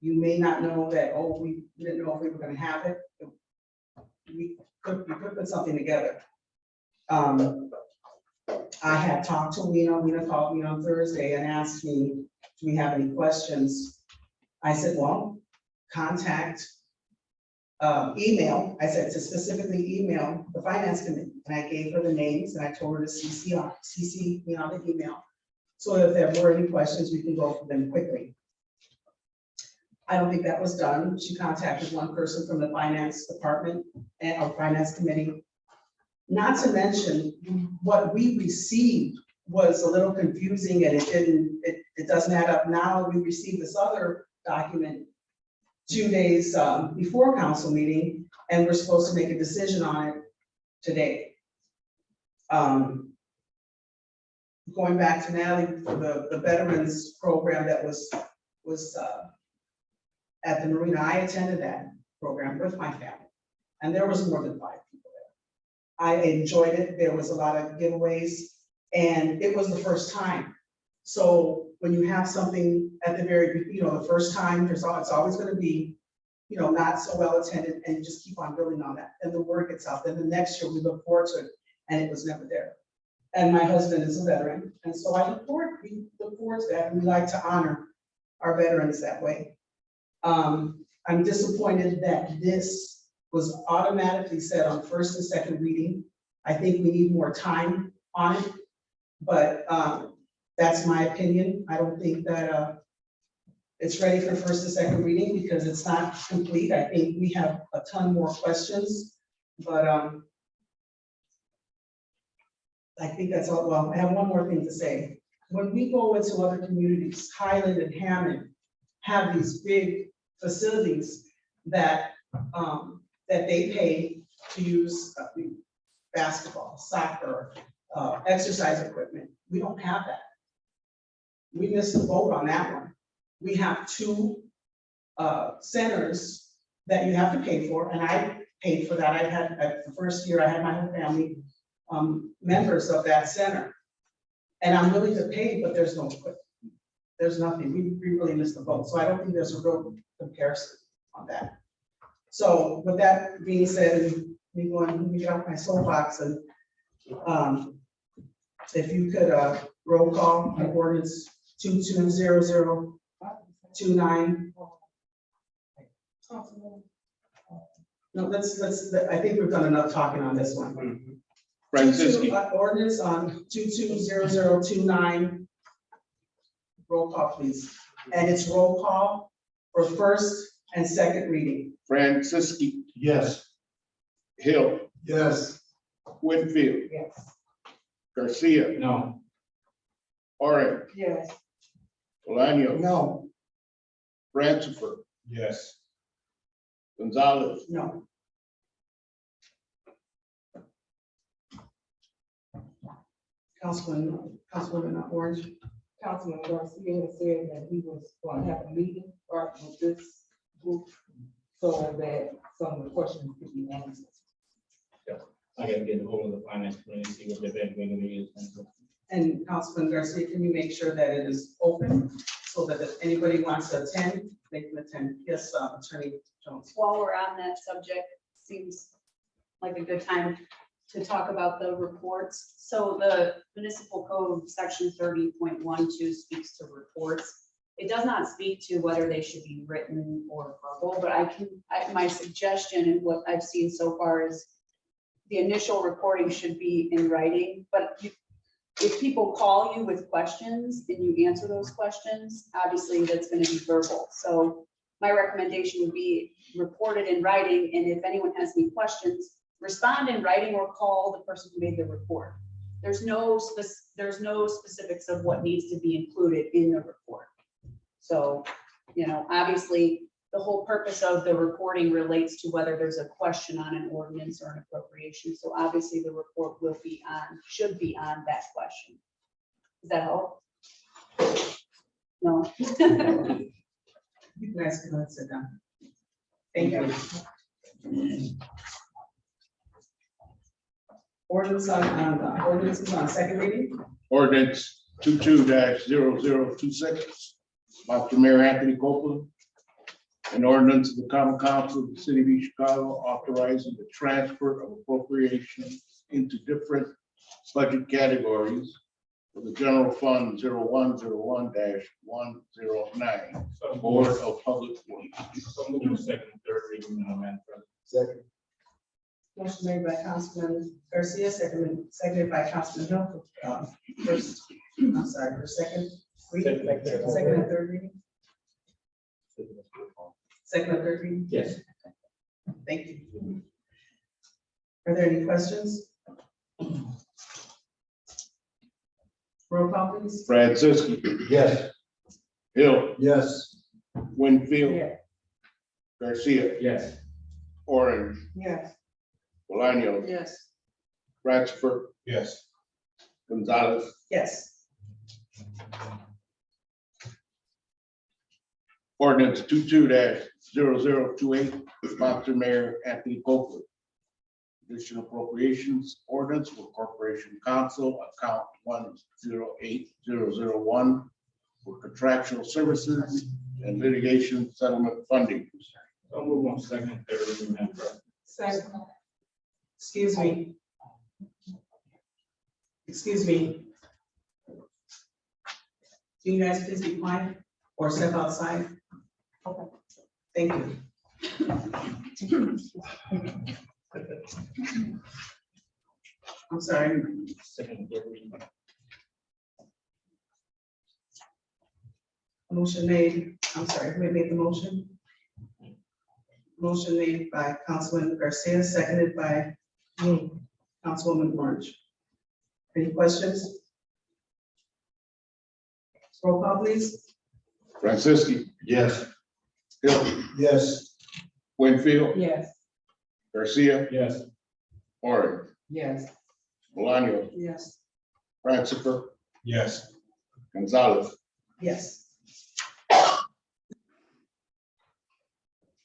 you may not know that, oh, we didn't know if we were gonna have it, we could put something together. I had talked to Wena called me on Thursday and asked me, do we have any questions? I said, well, contact, email. I said to specifically email the finance committee, and I gave her the names, and I told her to CC me on the email. So if there were any questions, we can go for them quickly. I don't think that was done. She contacted one person from the finance department and our finance committee. Not to mention, what we received was a little confusing, and it doesn't add up. Now we received this other document 2 days before council meeting, and we're supposed to make a decision on it today. Going back to Natalie, for the veterans program that was at the marina, I attended that program with my family, and there was more than 5 people there. I enjoyed it. There was a lot of giveaways, and it was the first time. So when you have something at the very, the first time, it's always going to be, not so well attended, and you just keep on building on that. And the word gets out. Then the next year we look forward to it, and it was never there. And my husband is a veteran, and so we look forward to that, and we like to honor our veterans that way. I'm disappointed that this was automatically set on first and second reading. I think we need more time on it, but that's my opinion. I don't think that it's ready for first and second reading because it's not complete. I think we have a ton more questions, but I think that's all. Well, I have one more thing to say. When we go into other communities, Highland and Hammond have these big facilities that that they pay to use basketball, soccer, exercise equipment. We don't have that. We missed the boat on that one. We have two centers that you have to pay for, and I paid for that. I had, at the first year, I had my whole family members of that center. And I'm willing to pay, but there's no, there's nothing. We really missed the boat. So I don't think there's a real comparison on that. So with that being said, me going, me get off my soapbox and if you could roll call on ordinance 220029. No, let's, I think we've done enough talking on this one. Franciski. Ordinance on 220029. Roll call, please. And it's roll call for first and second reading. Franciski. Yes. Hill. Yes. Winfield. Yes. Garcia. No. Orange. Yes. Bolaños. No. Brancifer. Yes. Gonzalez. No. Councilwoman Orange. Councilman Garcia had said that he was going to have a meeting with this group so that some of the questions could be answered. I gotta get a hold of the finance committee, see what their availability is. And Councilman Garcia, can you make sure that it is open so that if anybody wants to attend, they can attend? Yes, Attorney Jones. While we're on that subject, seems like a good time to talk about the reports. So the municipal code section 30.12 speaks to reports. It does not speak to whether they should be written or verbal, but my suggestion and what I've seen so far is the initial reporting should be in writing, but if people call you with questions and you answer those questions, obviously that's going to be verbal. So my recommendation would be reported in writing, and if anyone has any questions, respond in writing or call the person who made the report. There's no specifics of what needs to be included in the report. So, you know, obviously the whole purpose of the reporting relates to whether there's a question on an ordinance or an appropriation. So obviously the report will be on, should be on that question. Does that help? No. You guys can go and sit down. Thank you. Ordinance on second reading. Ordinance 22-0026. Dr. Mayor Anthony Copeland. An ordinance of the Common Council of the City of East Chicago authorizing the transfer of appropriations into different budget categories for the General Fund 0101-109, Board of Public Works. So move to second and third reading, Madam President. Second. Motion made by Councilman Garcia, seconded by Councilman Hill. First, I'm sorry, for second reading, second and third reading, second and third reading. Yes. Thank you. Are there any questions? Roll call, please. Franciski. Yes. Hill. Yes. Winfield. Yeah. Garcia. Yes. Orange. Yes. Bolaños. Yes. Brancifer. Yes. Gonzalez. Yes. Ordinance 22-0028, sponsor Mayor Anthony Copeland. Additional appropriations ordinance for Corporation Council, account 108001 for contractual services and litigation settlement funding. So move on second and third reading, Madam President. Second. Excuse me. Excuse me. Can you guys please be quiet or step outside? Okay. Thank you. I'm sorry, Second, and third reading. motion made, I'm sorry, who made the motion? Motion made by Councilman Garcia, seconded by me, Councilwoman Orange. Any questions? Roll call, please. Franciski. Yes. Hill. Yes. Winfield. Yes. Garcia. Yes. Orange. Yes. Bolaños. Yes. Principer. Yes. Gonzalez. Yes.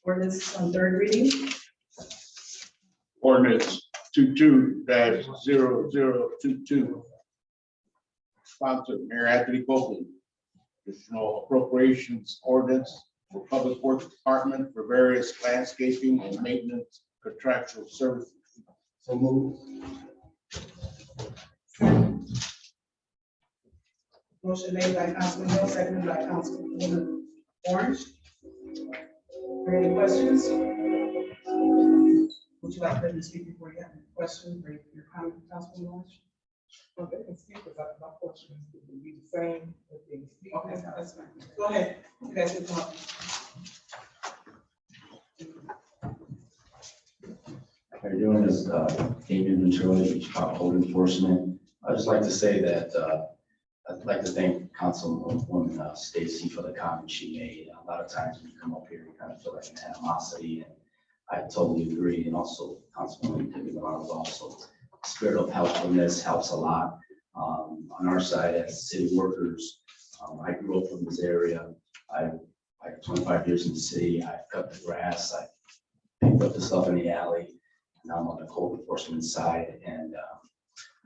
Ordinance on third reading. Ordinance 22-0022. Sponsored Mayor Anthony Copeland. Additional appropriations ordinance for Public Works Department for various landscaping and maintenance contractual services. So move. Motion made by Councilman Hill, seconded by Councilwoman Orange. Are there any questions? Would you like them to speak before you have a question or your comment, Councilwoman Orange? Well, they can speak, but my question would be the same if they speak. Okay, that's fine. Go ahead. You guys can talk. How you doing? This is Damian Ventura, Chicago Code Enforcement. I'd just like to say that I'd like to thank Councilwoman Stacy for the comment she made. A lot of times when you come up here, you kind of feel like an animosity, and I totally agree. And also, Councilwoman Debbie Milano also, spirit of helpfulness helps a lot. On our side as city workers, I grew up in this area. I 25 years in the city. I've cut the grass. I picked up the stuff in the alley. Now I'm on the code enforcement side, and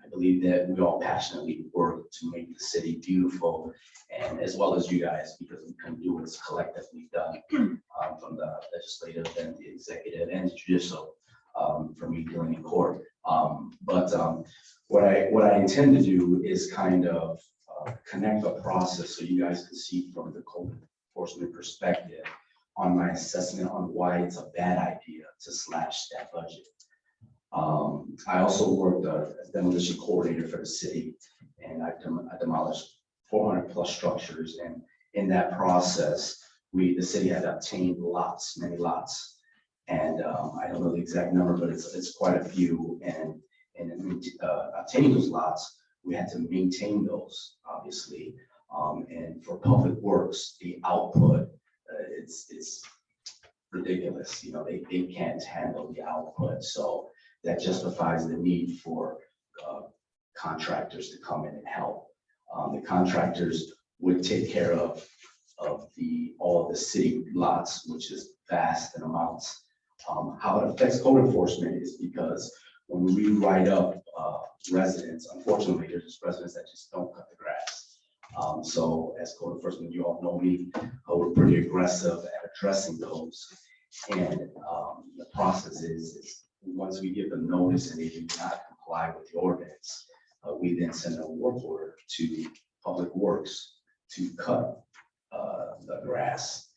I believe that we all passionately work to make the city beautiful, and as well as you guys, because we couldn't do what's collectively done from the legislative and the executive and the judicial, for me dealing in court. What I intend to do is kind of connect the process so you guys can see from the code enforcement perspective on my assessment on why it's a bad idea to slash that budget. I also worked as demolition coordinator for the city, and I demolished 400 plus structures. And in that process, the city had obtained lots, many lots. And I don't know the exact number, but it's quite a few. And obtaining those lots, we had to maintain those, obviously. And for public works, the output, it's ridiculous. You know, they can't handle the output. So that justifies the need for contractors to come in and help. The contractors would take care of all of the city lots, which is vast in amounts. How it affects code enforcement is because when we write up residents, unfortunately, there's just residents that just don't cut the grass. So as code enforcement, you all know me, we're pretty aggressive at addressing those. And the process is once we give them notice and they do not comply with the ordinance, we then send a work order to Public Works to cut the grass.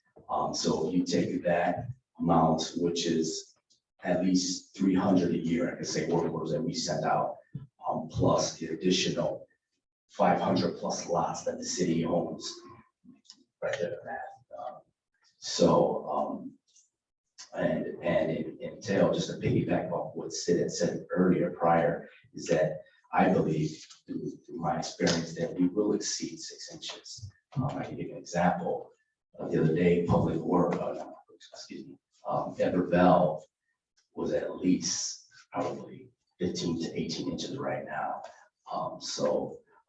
So you take that amount, which is at least 300 a year, I could say, work orders that we send out, plus the additional 500 plus lots that the city owns. Right there, that. And it entails, just to piggyback off what Sid had said earlier prior, is that I believe through my experience that we will exceed 6 inches. I can give you an example. The other day, Everett Valve was at least probably 15 to 18 inches right now.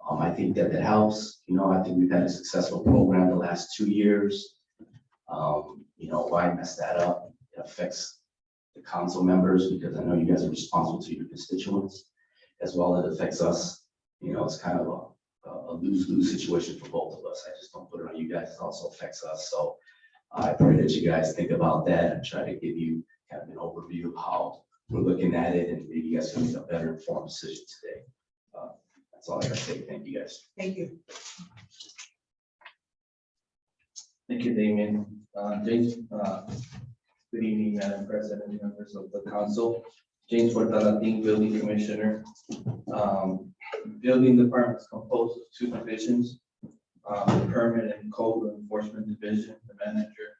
I think that helps. You know, I think we've had a successful program the last 2 years. Why mess that up? It affects the council members because I know you guys are responsible to your constituents, as well as it affects us. You know, it's kind of a lose-lose situation for both of us. I just don't put it on you guys. It also affects us. So I pray that you guys think about that and try to give you kind of an overview of how we're looking at it, and maybe you guys can make a better informed decision today. That's all I gotta say. Thank you, guys. Thank you. Thank you, Damien. Good evening, Madam President, members of the council. James Portalatin, Building Commissioner. Building Department is composed of two divisions. The Permit and Code Enforcement Division, the manager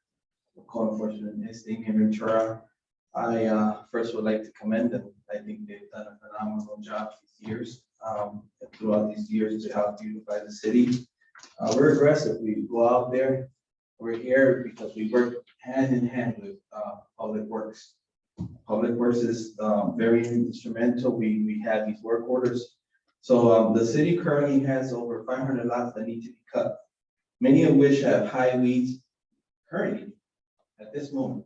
of Code Enforcement is Damian Ventura. I first would like to commend them. I think they've done a phenomenal job these years, throughout these years to help beautify the city. We're aggressive. We go out there. We're here because we work hand in hand with Public Works. Public Works is very instrumental. We have these work orders. So the city currently has over 500 lots that need to be cut, many of which have high weeds currently at this moment.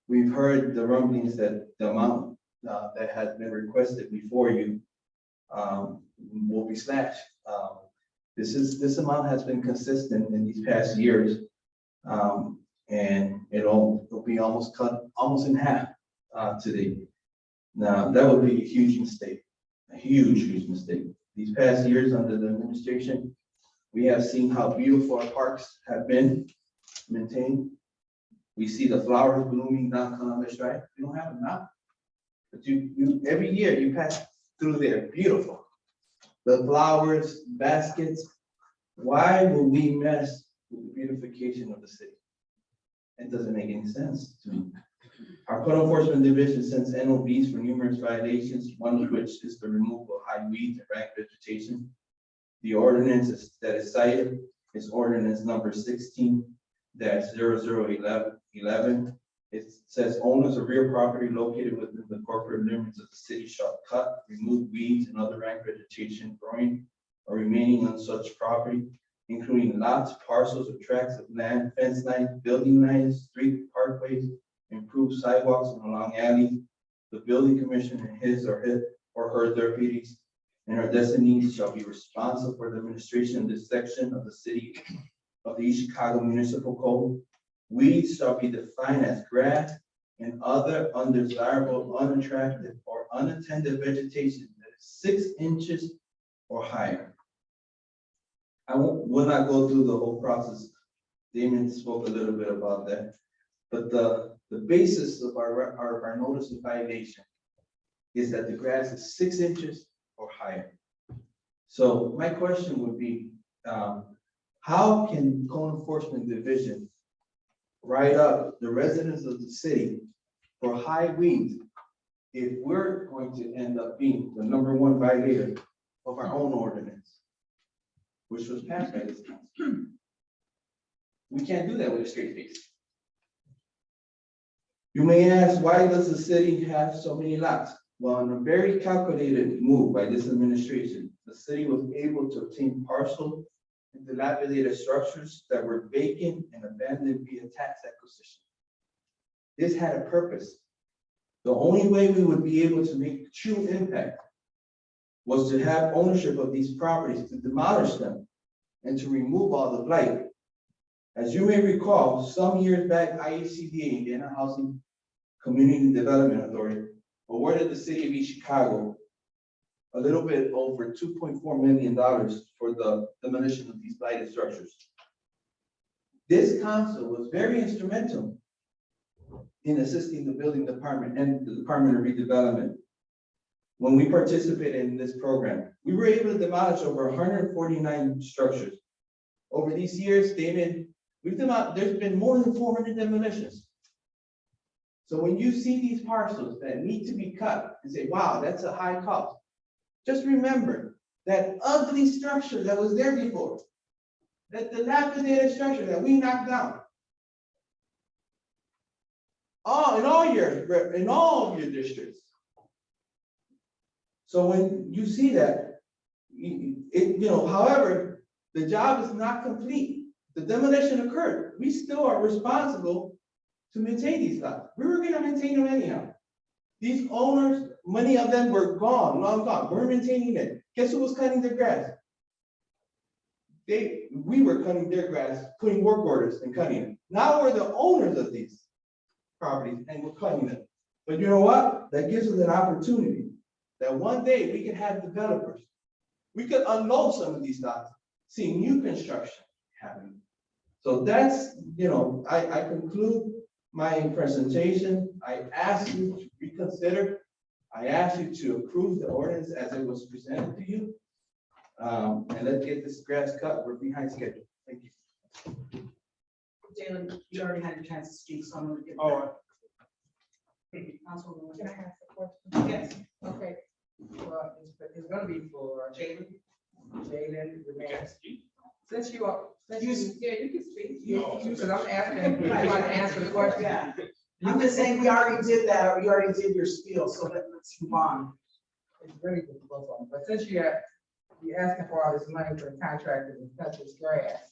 We've heard the rumblings that the amount that has been requested before you will be slashed. This amount has been consistent in these past years, and it'll be almost cut almost in half today. Now, that would be a huge mistake, a huge mistake. These past years under the administration, we have seen how beautiful our parks have been maintained. We see the flowers blooming down Columbus Drive. We don't have them now. But you every year you pass through there, beautiful. The flowers, baskets. Why would we mess with the beautification of the city? It doesn't make any sense to me. Our Code Enforcement Division sends NOVs for numerous violations, one of which is the removal of high weeds and rank vegetation. The ordinance that is cited is ordinance number 16-0011. It says owners of real property located within the corporate limits of the city shall cut, remove weeds and other rank vegetation growing or remaining on such property, including lots, parcels, or tracts of land, fence lines, building lines, street parkways, improve sidewalks and along alleys. The building commissioner and his or her deputies and our designees shall be responsible for the administration of this section of the city of the East Chicago Municipal Code. Weeds shall be defined as grass and other undesirable, unattractive, or unattended vegetation that is 6 inches or higher. I will not go through the whole process. Damon spoke a little bit about that, but the basis of our notice of violation is that the grass is 6 inches or higher. So my question would be, how can Code Enforcement Division write up the residents of the city for high weeds if we're going to end up being the #1 violator of our own ordinance, which was passed by this council? We can't do that with a straight face. You may ask, why does the city have so many lots? Well, in a very calculated move by this administration, the city was able to obtain parcel and dilapidated structures that were vacant and abandoned via tax acquisition. This had a purpose. The only way we would be able to make true impact was to have ownership of these properties, to demolish them, and to remove all the blight. As you may recall, some years back, IHCDA, Indiana Housing Community Development Authority, awarded the city of East Chicago a little bit over $2.4 million for the demolition of these blighted structures. This council was very instrumental in assisting the building department and the Department of Redevelopment. When we participated in this program, we were able to demolish over 149 structures. Over these years, David, there's been more than 400 demolitions. So when you see these parcels that need to be cut and say, wow, that's a high cost, just remember that ugly structure that was there before, that dilapidated structure that we knocked down. In all your districts. So when you see that, however, the job is not complete. The demolition occurred. We still are responsible to maintain these lots. We were going to maintain them anyhow. These owners, many of them were gone, long gone. We're maintaining it. Guess who was cutting their grass? We were cutting their grass, putting work orders and cutting it. Now we're the owners of these properties and we're cutting them. But you know what? That gives us an opportunity that one day we can have developers. We could unload some of these lots, see new construction happening. So that's, I conclude my presentation. I asked you to reconsider. I asked you to approve the ordinance as it was presented to you. And let's get this grass cut. We're behind schedule. Thank you. Jalen, you already had your chance to speak, so I'm gonna give. Oh, Councilwoman. Can I ask a question? Yes. Okay, well, it's gonna be for Jalen, Remansky. Since you are, yeah, you can speak, because I'm asking, you want to answer the question. Yeah. I'm just saying, we already did that, or you already did your spiel, so let's move on. It's really good to go on, but since you're asking for all this money for contractors and cut this grass,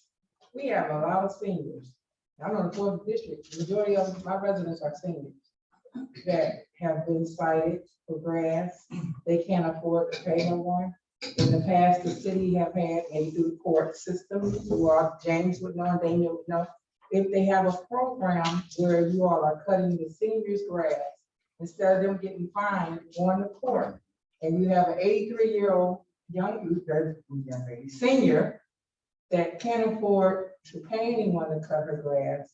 we have a lot of seniors. I'm on the fourth district, the majority of my residents are seniors that have been cited for grass. They can't afford to pay no more. In the past, the city have had, maybe through the court system, or James would know, Daniel would know, if they have a program where you all are cutting the seniors' grass, instead of them getting fined, going to court, and you have an 83-year-old young lady, senior, that can't afford to pay anyone to cut her grass,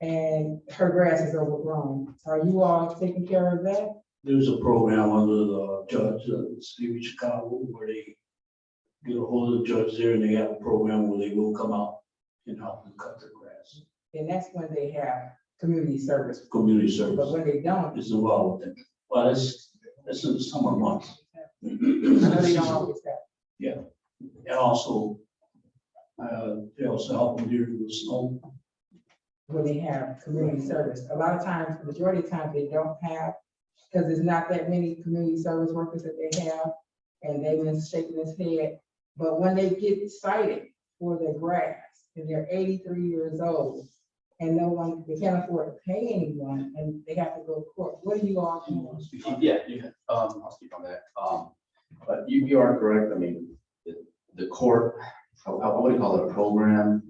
and her grass is overgrown. Are you all taking care of that? There's a program under the judge, the city of Chicago, where they get a hold of the judge there, and they have a program where they will come out and help them cut their grass. And that's when they have community service. Community But service when they don't, is involved with it. Well, it's in the summer months. I know they don't always have. Yeah, and also, they also help them during the snow. When they have community service. A lot of times, the majority of times, they don't have, because there's not that many community service workers that they have, and they've been shaking his head. But when they get cited for their grass, and they're 83 years old, and no one, they can't afford to pay anyone, and they have to go to court, what do you all do? Yeah, I'll speak on that. But you are correct. I mean, the court, I wouldn't call it a program.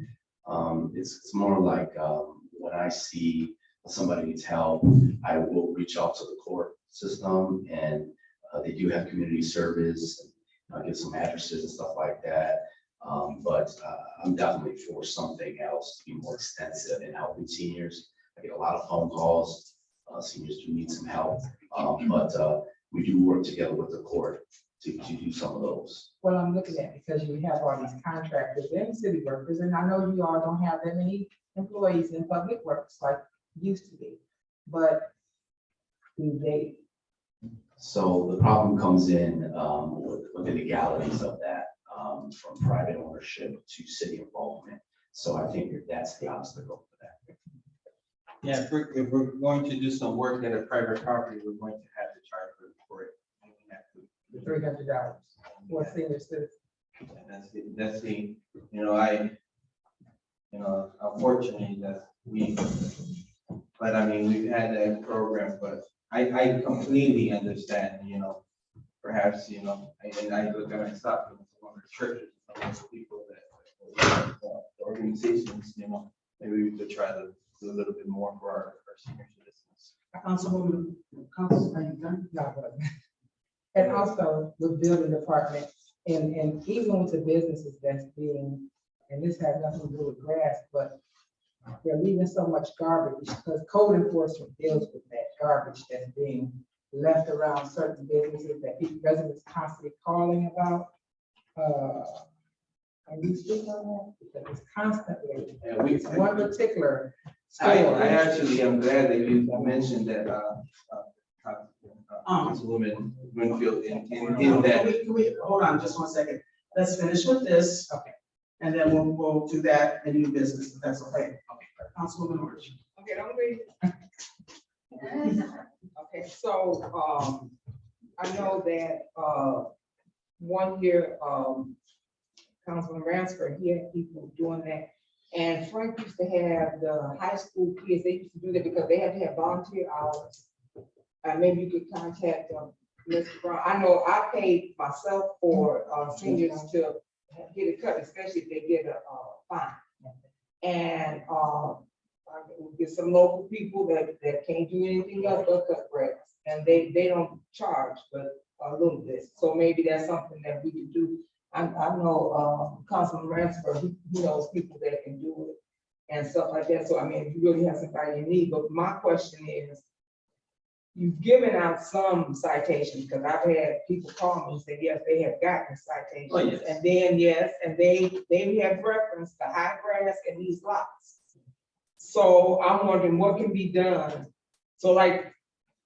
It's more like when I see somebody needs help, I will reach out to the court system, and they do have community service, give some addresses and stuff like that. But I'm definitely for something else to be more extensive in helping seniors. I get a lot of phone calls. Seniors do need some help, but we do work together with the court to do some of those. Well, I'm looking at, because you have all these contractors and city workers, and I know you all don't have that many employees in public works like used to be, but they. So the problem comes in with the legalities of that, from private ownership to city involvement. So I think that's the obstacle for that. Yeah, if we're going to do some work in a private property, we're going to have to charge for it. And we have to- The $300 for senior citizens. And that's the, unfortunately that but I mean, we've had that program, but I completely understand, perhaps, and I look at myself, one of the churches, some of the people that, the organizations, maybe we could try to do a little bit more for our senior citizens. Councilwoman, are you done? No, but- And also with building department, and even with the businesses that's being, and this has nothing to do with grass, but they're leaving so much garbage, because code enforcement deals with that garbage that's being left around certain businesses that people, residents constantly calling about. Can you speak on that? Because it's constantly, And we, it's one particular. I store. actually am glad that you mentioned that, Councilwoman Winfield in that. Can we, hold on just one second. Let's finish with this. Okay. And then we'll do that in new business, if that's okay. Okay. Councilwoman Orange. Okay, don't wait. Okay, so, I know that, 1 year, Councilman Ransford, he had people doing that. And Frank used to have the high school kids, they used to do that because they had to have volunteer hours. Maybe you could contact, Mr. Brown. I know I paid myself for, seniors to get it cut, especially if they get a, fine. And, get some local people that can't do anything else but cut grass, and they don't charge but a little bit. So maybe that's something that we could do. I know Councilman Ransford, he knows people that can do it. and stuff like that. So I mean, if you really have somebody in need, but my question is, you've given out some citations, because I've had people call me and say, yes, they have gotten citations. Oh, yes. And then, yes, and they have referenced the high grass in these lots. So I'm wondering what can be done. So like,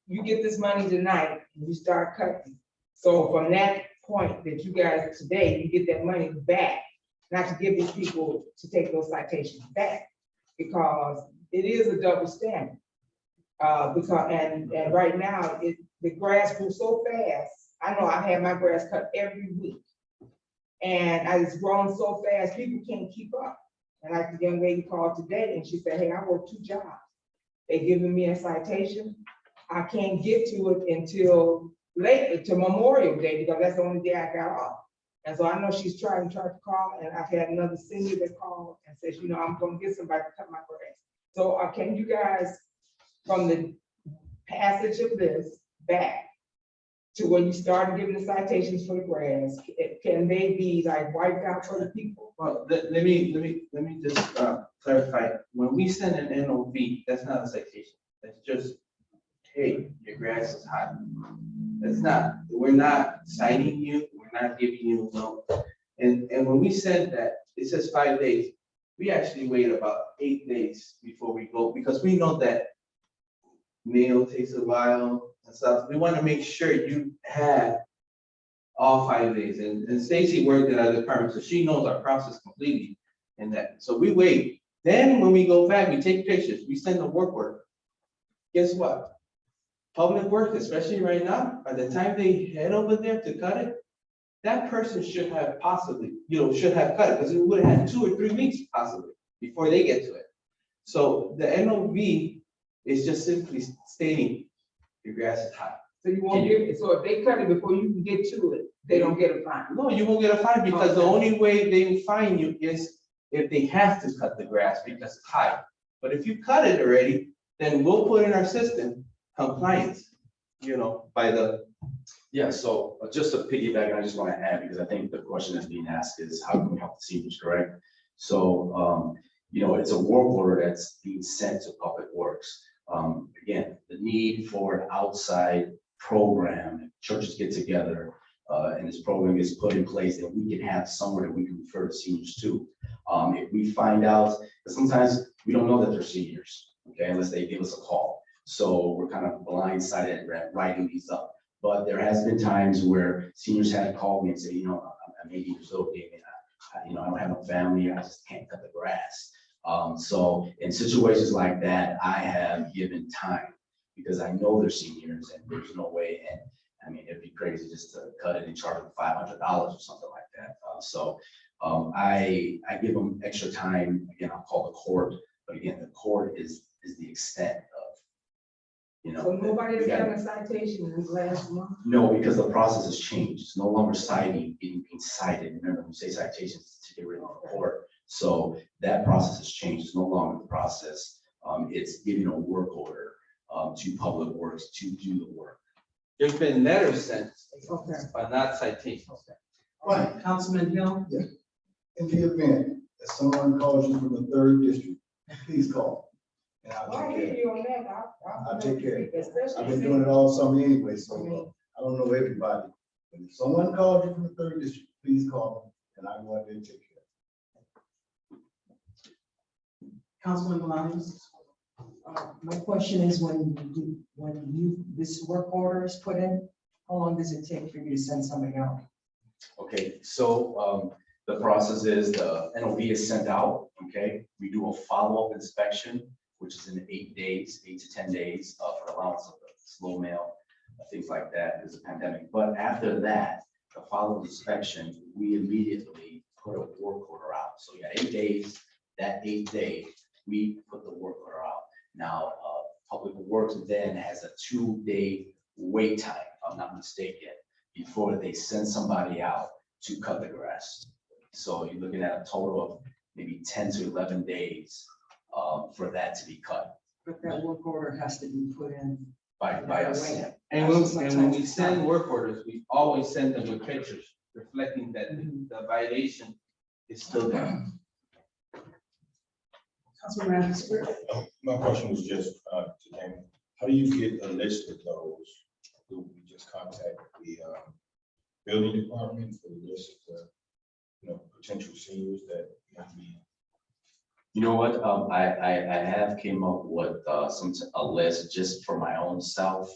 you get this money tonight and you start cutting. So from that point that you guys today, you get that money back, not to give these people to take those citations back, because it is a double standard. And right now, the grass grew so fast. I know I had my grass cut every week. And it's grown so fast, people can't keep up. And like the young lady called today and she said, hey, I work 2 jobs. They giving me a citation. I can't get to it until late, to Memorial Day, because that's the only day I got off. And so I know she's tried to call, and I've had another senior that called and says, you know, I'm gonna get somebody to cut my grass. So can you guys, from the passage of this back to when you started giving the citations for the grass, can they be like wiped out for the people? Well, let me just clarify. When we send an NOV, that's not a citation. That's just, hey, your grass is hot. That's not, we're not citing you, we're not giving you a note. And when we send that, it says 5 days. We actually wait about 8 days before we go, because we know that mail takes a while and stuff. We want to make sure you have all 5 days. And Stacy worked at our department, so she knows our process completely and that. So we wait. Then when we go back, we take pictures, we send the work order. Guess what? Public Works, especially right now, by the time they head over there to cut it, that person should have possibly, should have cut it, because it would have had 2 or 3 weeks possibly before they get to it. So the NOV is just simply stating your grass is hot. So you won't give it, so if they cut it before you can get to it, they don't get a fine? No, you won't get a fine, because the only way they fine you is if they have to cut the grass because it's high. But if you cut it already, then we'll put in our system compliance, by the. Yeah, so just to piggyback, I just want to add, because I think the question that's being asked is how can we help the seniors, correct? So, it's a work order that's being sent to Public Works. Again, the need for an outside program, churches get together, and this program is put in place that we can have somewhere that we can refer the seniors to. If we find out, because sometimes we don't know that they're seniors, okay, unless they give us a call. So we're kind of blindsided at writing these up. But there has been times where seniors had called me and say, I'm 80 years old, David. I don't have a family. I just can't cut the grass. So in situations like that, I have given time, because I know they're seniors and there's no way. And I mean, it'd be crazy just to cut it and charge them $500 or something like that. I give them extra time. Again, I'll call the court, but again, the court is the extent of, So nobody's gotten a citation in the last month? No, because the process has changed. It's no longer citing, being cited. Remember, when we say citations, it's to get rid of the court. So that process has changed. It's no longer the process. It's giving a work order to Public Works to do the work. There's been letters sent, Okay. but not citations. Right, Councilman Hill? In the event that someone calls you from the 3rd district, please call. And I'll Well, I take hear care. you on that. I'll take care. Especially. I've been doing it all summer anyway, so I don't know everybody. But if someone calls you from the 3rd district, please call them, and I go out there and take care. Councilman Bolaños? My question is, when this work order is put in, how long does it take for you to send somebody out? Okay, so the process is the NOV is sent out, okay? We do a follow-up inspection, which is in 8 days, 8 to 10 days for allowance of the slow mail, things like that. There's a pandemic. But after that, the follow-up inspection, we immediately put a work order out. So you got 8 days, that 8th day, we put the work order out. Now, Public Works then has a 2-day wait time, if I'm not mistaken, before they send somebody out to cut the grass. So you're looking at a total of maybe 10 to 11 days for that to be cut But that work order has to be put in. by us. Right. And when we send work orders, we always send them with pictures reflecting that the violation is still there. Councilman Anderson. My question was just, to Tammy, how do you get a list of those? Do we just contact the, building department for the list of the, potential seniors that have to be? You know what, I have came up with, a list just for my own self.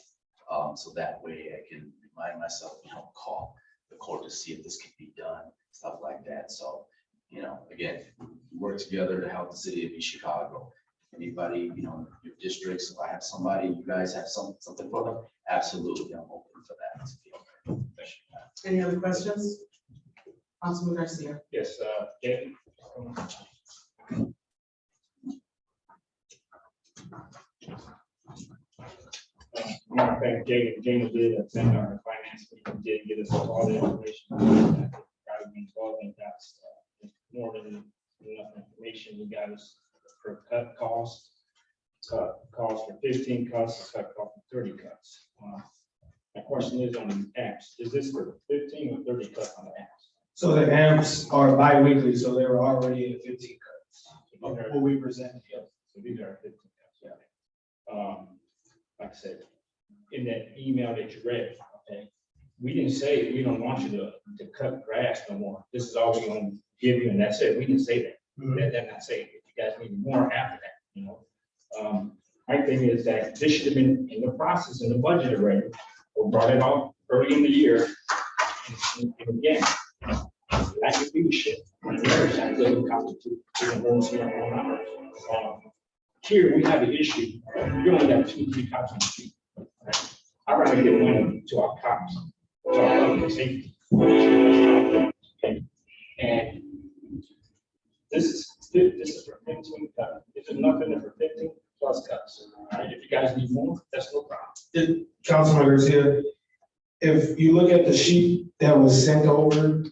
So that way I can remind myself, call the court to see if this can be done, stuff like that. So, again, we work together to help the city of East Chicago. Anybody, your districts, if I have somebody, you guys have something for them, absolutely, I'm open for that. Any other questions? Councilman Garcia. Yes, David. I want to thank James did attend our finance meeting, did get us all the information. Probably been involved in that, more than enough information. We got us for cut costs, cut costs for 15 cuts, cut cost for 30 cuts. My question is on the apps, is this for 15 or 30 cuts on the apps? So the amps are bi-weekly, so they were already at 15 cuts. of What we presented. So these are 15 cuts, yeah. Like I said, in that email that you read, okay, we didn't say we don't want you to cut grass no more. This is all we're gonna give you, and that's it. We didn't say that. That did not say if you guys need more after that, My thing is that this should have been in the process, in the budget already, or brought it out early in the year. And again, lack of leadership. That doesn't constitute an emergency on one hour. Here, we have an issue. We only got 2-3 cops on the street. Right? I'd rather give money to our cops, to our public safety. Okay? And this is for 15 cuts. If there's nothing in it for 15 plus cuts. All right? If you guys need more, that's no problem. Councilman Garcia, if you look at the sheet that was sent over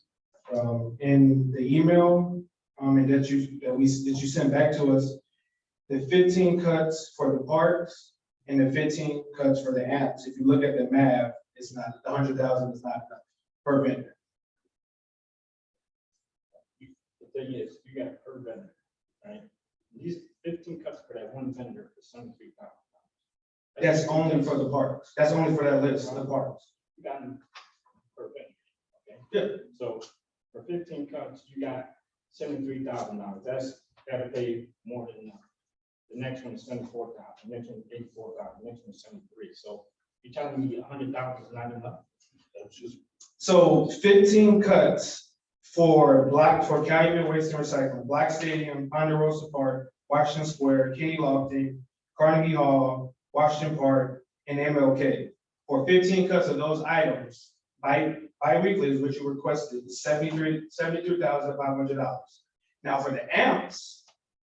in the email, and that you sent back to us, the 15 cuts for the parks and the 15 cuts for the apps, if you look at the math, it's not, the 100,000 is not enough per vendor. The thing is, you got per vendor, right? These 15 cuts for that one vendor for $73,000. That's only for the parks. That's only for that list of the parks. You got them per vendor, okay? Yeah. So for 15 cuts, you got $73,000. That'll pay more than enough. The next one is 74,000. The next one is 84,000. The next one is 73. So you're telling me 100,000 is not enough? So 15 cuts for Calumet Waste and Recycling, Black Stadium, Ponderosa Park, Washington Square, Kenny Lofton, Carnegie Hall, Washington Park, and MLK. For 15 cuts of those items, bi-weekly is what you requested, $72,500. Now for the amps,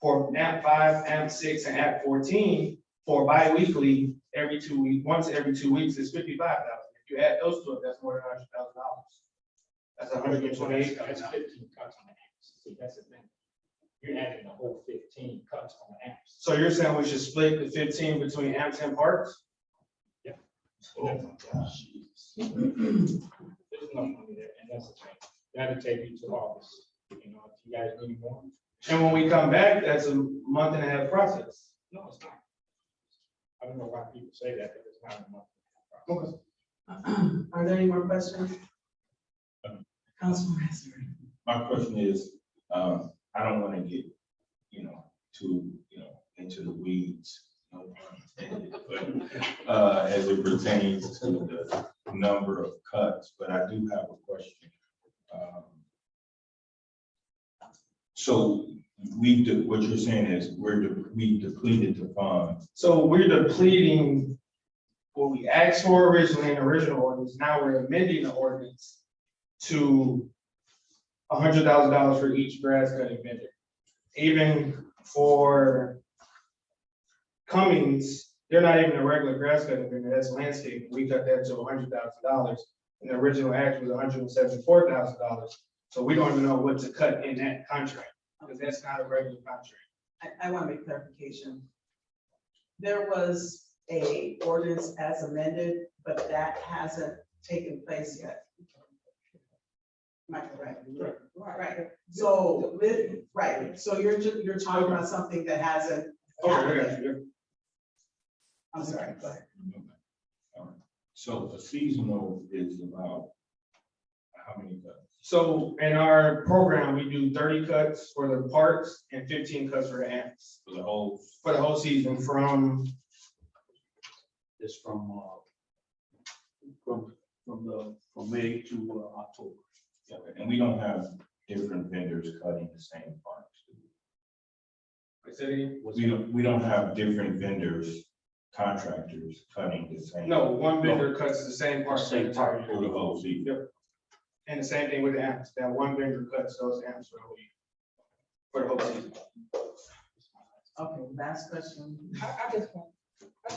for AMP 5, AMP 6, and AMP 14, for bi-weekly, once every 2 weeks is $55,000. If you add those to it, that's more than $100,000. That's $128,000. That's 15 cuts on the amps. See, that's the thing. You're adding the whole 15 cuts on the amps. So you're saying we should split the 15 between amps and parks? Yeah. There's no money there, and that's the thing. That'll take you to August. If you guys need more. And when we come back, that's a month and a half process. No, it's not. I don't know why people say that, but it's not a month. Okay. Are there any more questions? Councilman Garcia. My question is, I don't want to get, too, into the weeds, no pun intended, but as it pertains to the number of cuts, but I do have a question. So what you're saying is we depleted the fund. So we're depleting what we asked for originally in the original ordinance. Now we're amending the ordinance to $100,000 for each grass cutting vendor. Even for Cummings, they're not even a regular grass cutting vendor, that's landscape. We cut that to $100,000. And the original act was $174,000. So we don't even know what to cut in that contract, because that's not a regular contract. I want to make clarification. There was a ordinance as amended, but that hasn't taken place yet. Am I correct? Right. Right, so, right, so you're talking about something that hasn't Okay, I happened. got you. I'm sorry, go ahead. So a seasonal is about how many cuts? So in our program, we do 30 cuts for the parts and 15 cuts for the amps For the whole, for the whole season from, It's from May to October. and we don't have different vendors cutting the same parts. I said again? We don't have different vendors, contractors cutting the same. No, one vendor cuts the same part. Same part. For the whole season. Yep. And the same thing with the amps, that one vendor cuts those amps for the whole season. Okay, last question. I just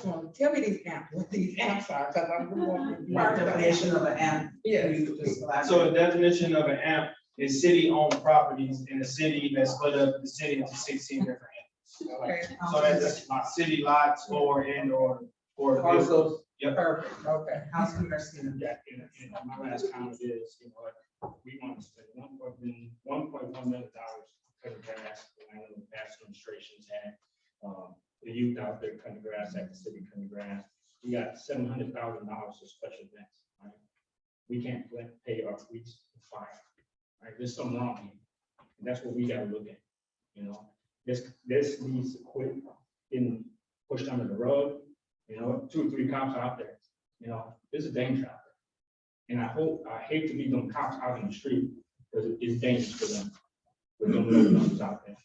want, tell me these amps, what these amps are, because I'm going. Mark definition of an amp. Yeah. You could just elaborate. So the definition of an amp is city-owned properties in a city that split up the city into 16 different amps. Okay. So that's city lots or Parcels. Yep. Perfect, okay. Councilman Garcia. Yeah, and my last comment is, we want to spend $1.1 million cutting grass, I know the past administrations had, the youth out there cutting grass, at the city cutting grass. We got $700,000 for special events, right? We can't pay our police fine, right? There's something wrong here. And that's what we gotta look at, This needs to quit getting pushed under the rug, 2 or 3 cops out there, there's a danger out there. And I hate to be them cops out in the street, because it's dangerous for them. With them little numbers out there.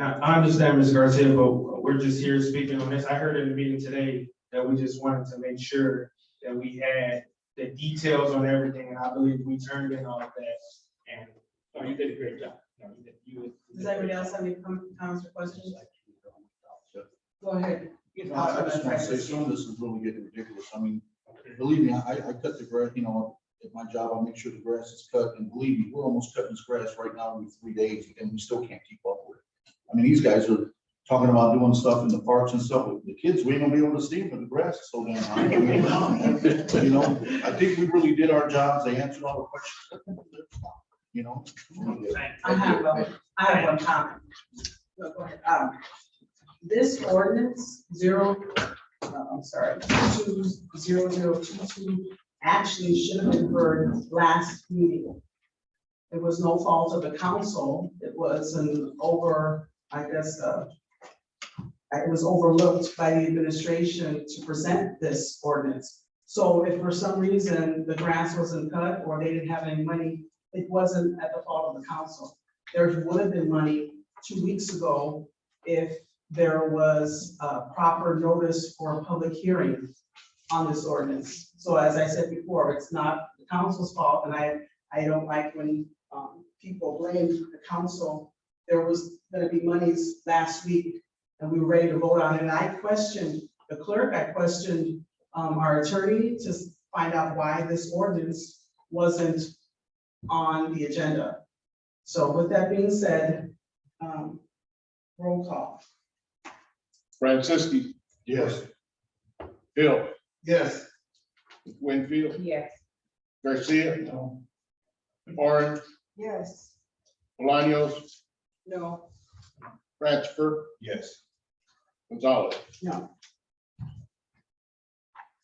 I understand, Ms. Garcia, but we're just here speaking on this. I heard in the meeting today that we just wanted to make sure that we had the details on everything, and I believe we turned in all of that. And Oh, you did a great job. No, you did. Does anybody else have any comments or questions? Go ahead. I just want to say, some of this is really getting ridiculous. I mean, believe me, I cut the grass, at my job, I make sure the grass is cut, and believe me, we're almost cutting this grass right now in 3 days, and we still can't keep up with it. I mean, these guys are talking about doing stuff in the parks and stuff. The kids, we ain't gonna be able to see them, but the grass is so damn high. I think we really did our jobs. They answered all the questions. I have one comment. No, go ahead. This ordinance 2022 actually should have been heard last meeting. It was no fault of the council. It was it was overlooked by the administration to present this ordinance. So if for some reason the grass wasn't cut or they didn't have any money, it wasn't at the fault of the council. There would have been money 2 weeks ago if there was proper notice for a public hearing on this ordinance. So as I said before, it's not the council's fault, and I don't like when people blame the council. There was gonna be monies last week, and we were ready to vote on it, and I questioned the clerk, I questioned our attorney to find out why this ordinance wasn't on the agenda. So with that being said, roll call. Francisci. Yes. Hill. Yes. Winfield. Yes. Garcia. No. Orange. Yes. Bolaños. No. Ratchford. Yes. Gonzalez. No.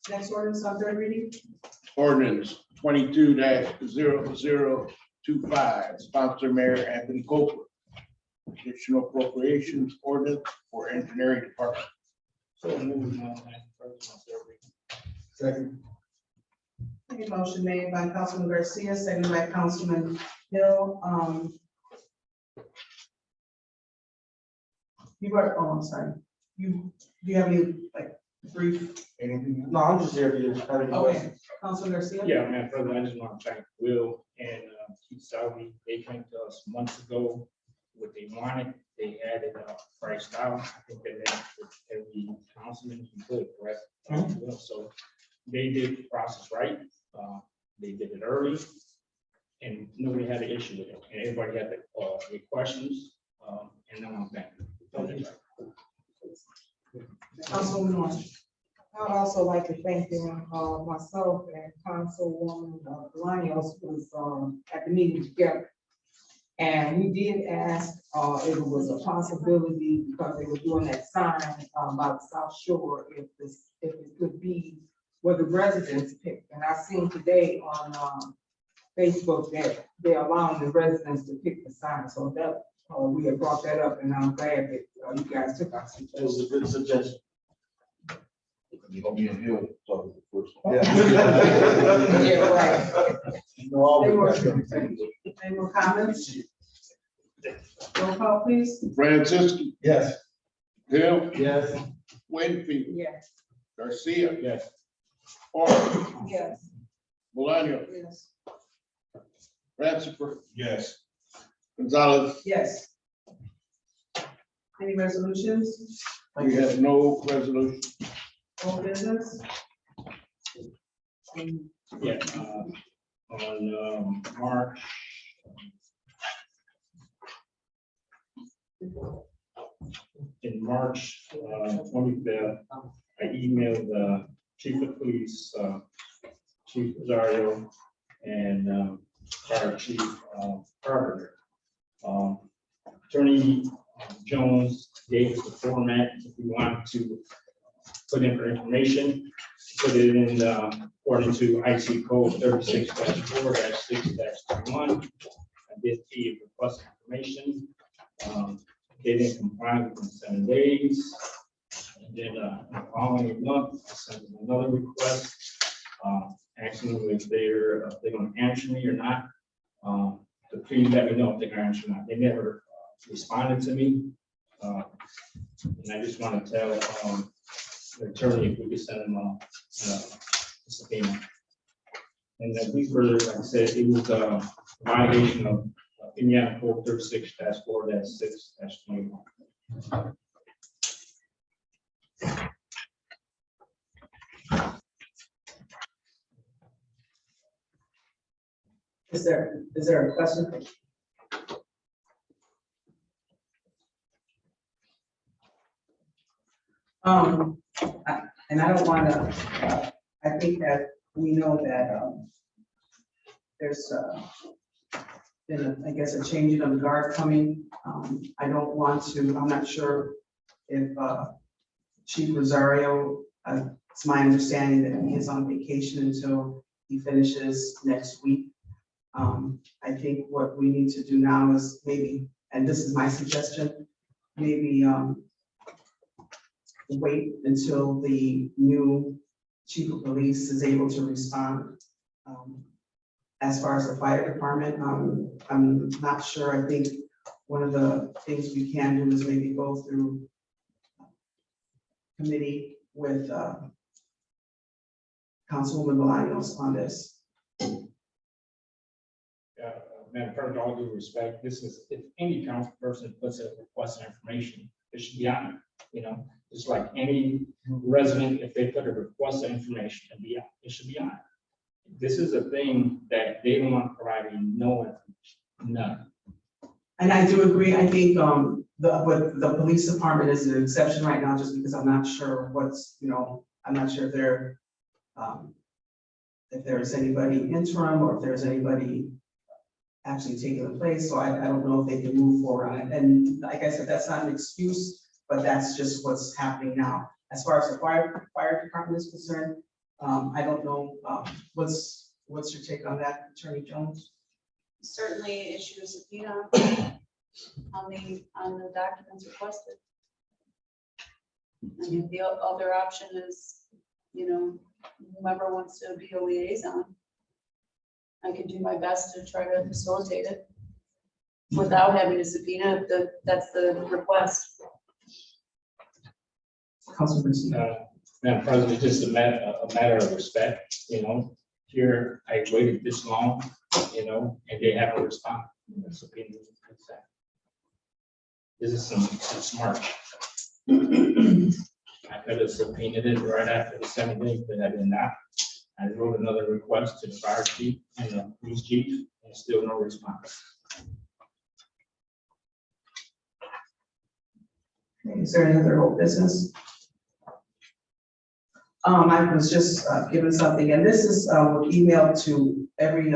Next ordinance on third reading? Ordinance 22-0025, sponsor Mayor Anthony Copeland. Additional appropriations ordinance for engineering department. So moving on, first on third reading. Second. Okay, motion made by Councilman Garcia, seconded by Councilman Hill. I'm sorry. Do you have any brief? Anything? no, I'm just here to have any Okay, questions. Councilman Garcia? Yeah, man, President, I just want to thank Will and Keith Salvi. They came to us months ago what they wanted. They had it priced out. I think they met with every councilman who could, correct? So they did the process right. They did it early, and nobody had an issue with it. And everybody had the questions, and I want to thank you. Councilwoman Orange. I'd also like to thank them, myself and Councilwoman Bolaños was, at the meeting together. And we did ask, if it was a possibility, because they were doing that sign, about the South Shore, if it could be where the residents pick. And I seen today on, Facebook that they're allowing the residents to pick the sign, so that, we had brought that up, and I'm glad that, you guys took our It was suggestion. a good suggestion. You're gonna be in here. So the first one. Yeah, right. Any more comments? Roll call, please. Francisco, Yes. Hill, Yes. Winfield, Yes. Garcia, Yes. Parker, Yes. Bolaño, Yes. Ratzenberg, Yes. Gonzalez. Yes. Any resolutions, We have no resolution. old business? Yeah, on, March. In March, 25th, I emailed the chief of police, Chief Rosario, and, fire chief, Carter. Attorney Jones gave us the format if we wanted to put in for information, put it in, according to IC code 36-4-6-21. I did the request information. They didn't comply within 7 days. And then, the following month, I sent them another request, asking them if they're gonna answer me or not. To please let me know if they're gonna answer or not. They never responded to me. And I just want to tell, the attorney if we could send them a subpoena. And then these were, like I said, it was a violation of Indiana Code 36-4-6-21. Is there a question? And I don't wanna, I think that we know that, there's, been, I guess, a change in the guard coming. I don't want to, I'm not sure if, Chief Rosario, it's my understanding that he is on vacation until he finishes next week. I think what we need to do now is maybe, and this is my suggestion, maybe, wait until the new chief of police is able to respond. As far as the fire department, I'm not sure. I think one of the things we can do is maybe go through committee with Councilwoman Bolaños on this. Madam President, all due respect, this is, if any council person puts a request of information, it should be on it, It's like any resident, if they put a request of information, it should be on it. This is a thing that they don't want to provide you no information, none. And I do agree. I think the police department is an exception right now, just because I'm not sure what's, I'm not sure if there's anybody interim or if there's anybody actually taking the place. So I don't know if they can move forward on it. And like I said, that's not an excuse, but that's just what's happening now. As far as the fire department is concerned, I don't know, what's your take on that, Attorney Jones? Certainly issue a subpoena on the documents requested. I mean, the other option is, whomever wants to be a liaison. I can do my best to try to facilitate it without having a subpoena, if that's the request. Madam President, just a matter of respect, here I waited this long, and they haven't responded. Subpoena is consent. This is some smart. I could have subpoenaed it right after the 7 days, but I did not. I wrote another request to the fire chief and the police chief, and still no response. Is there any other old business? I was just given something, and this is emailed to every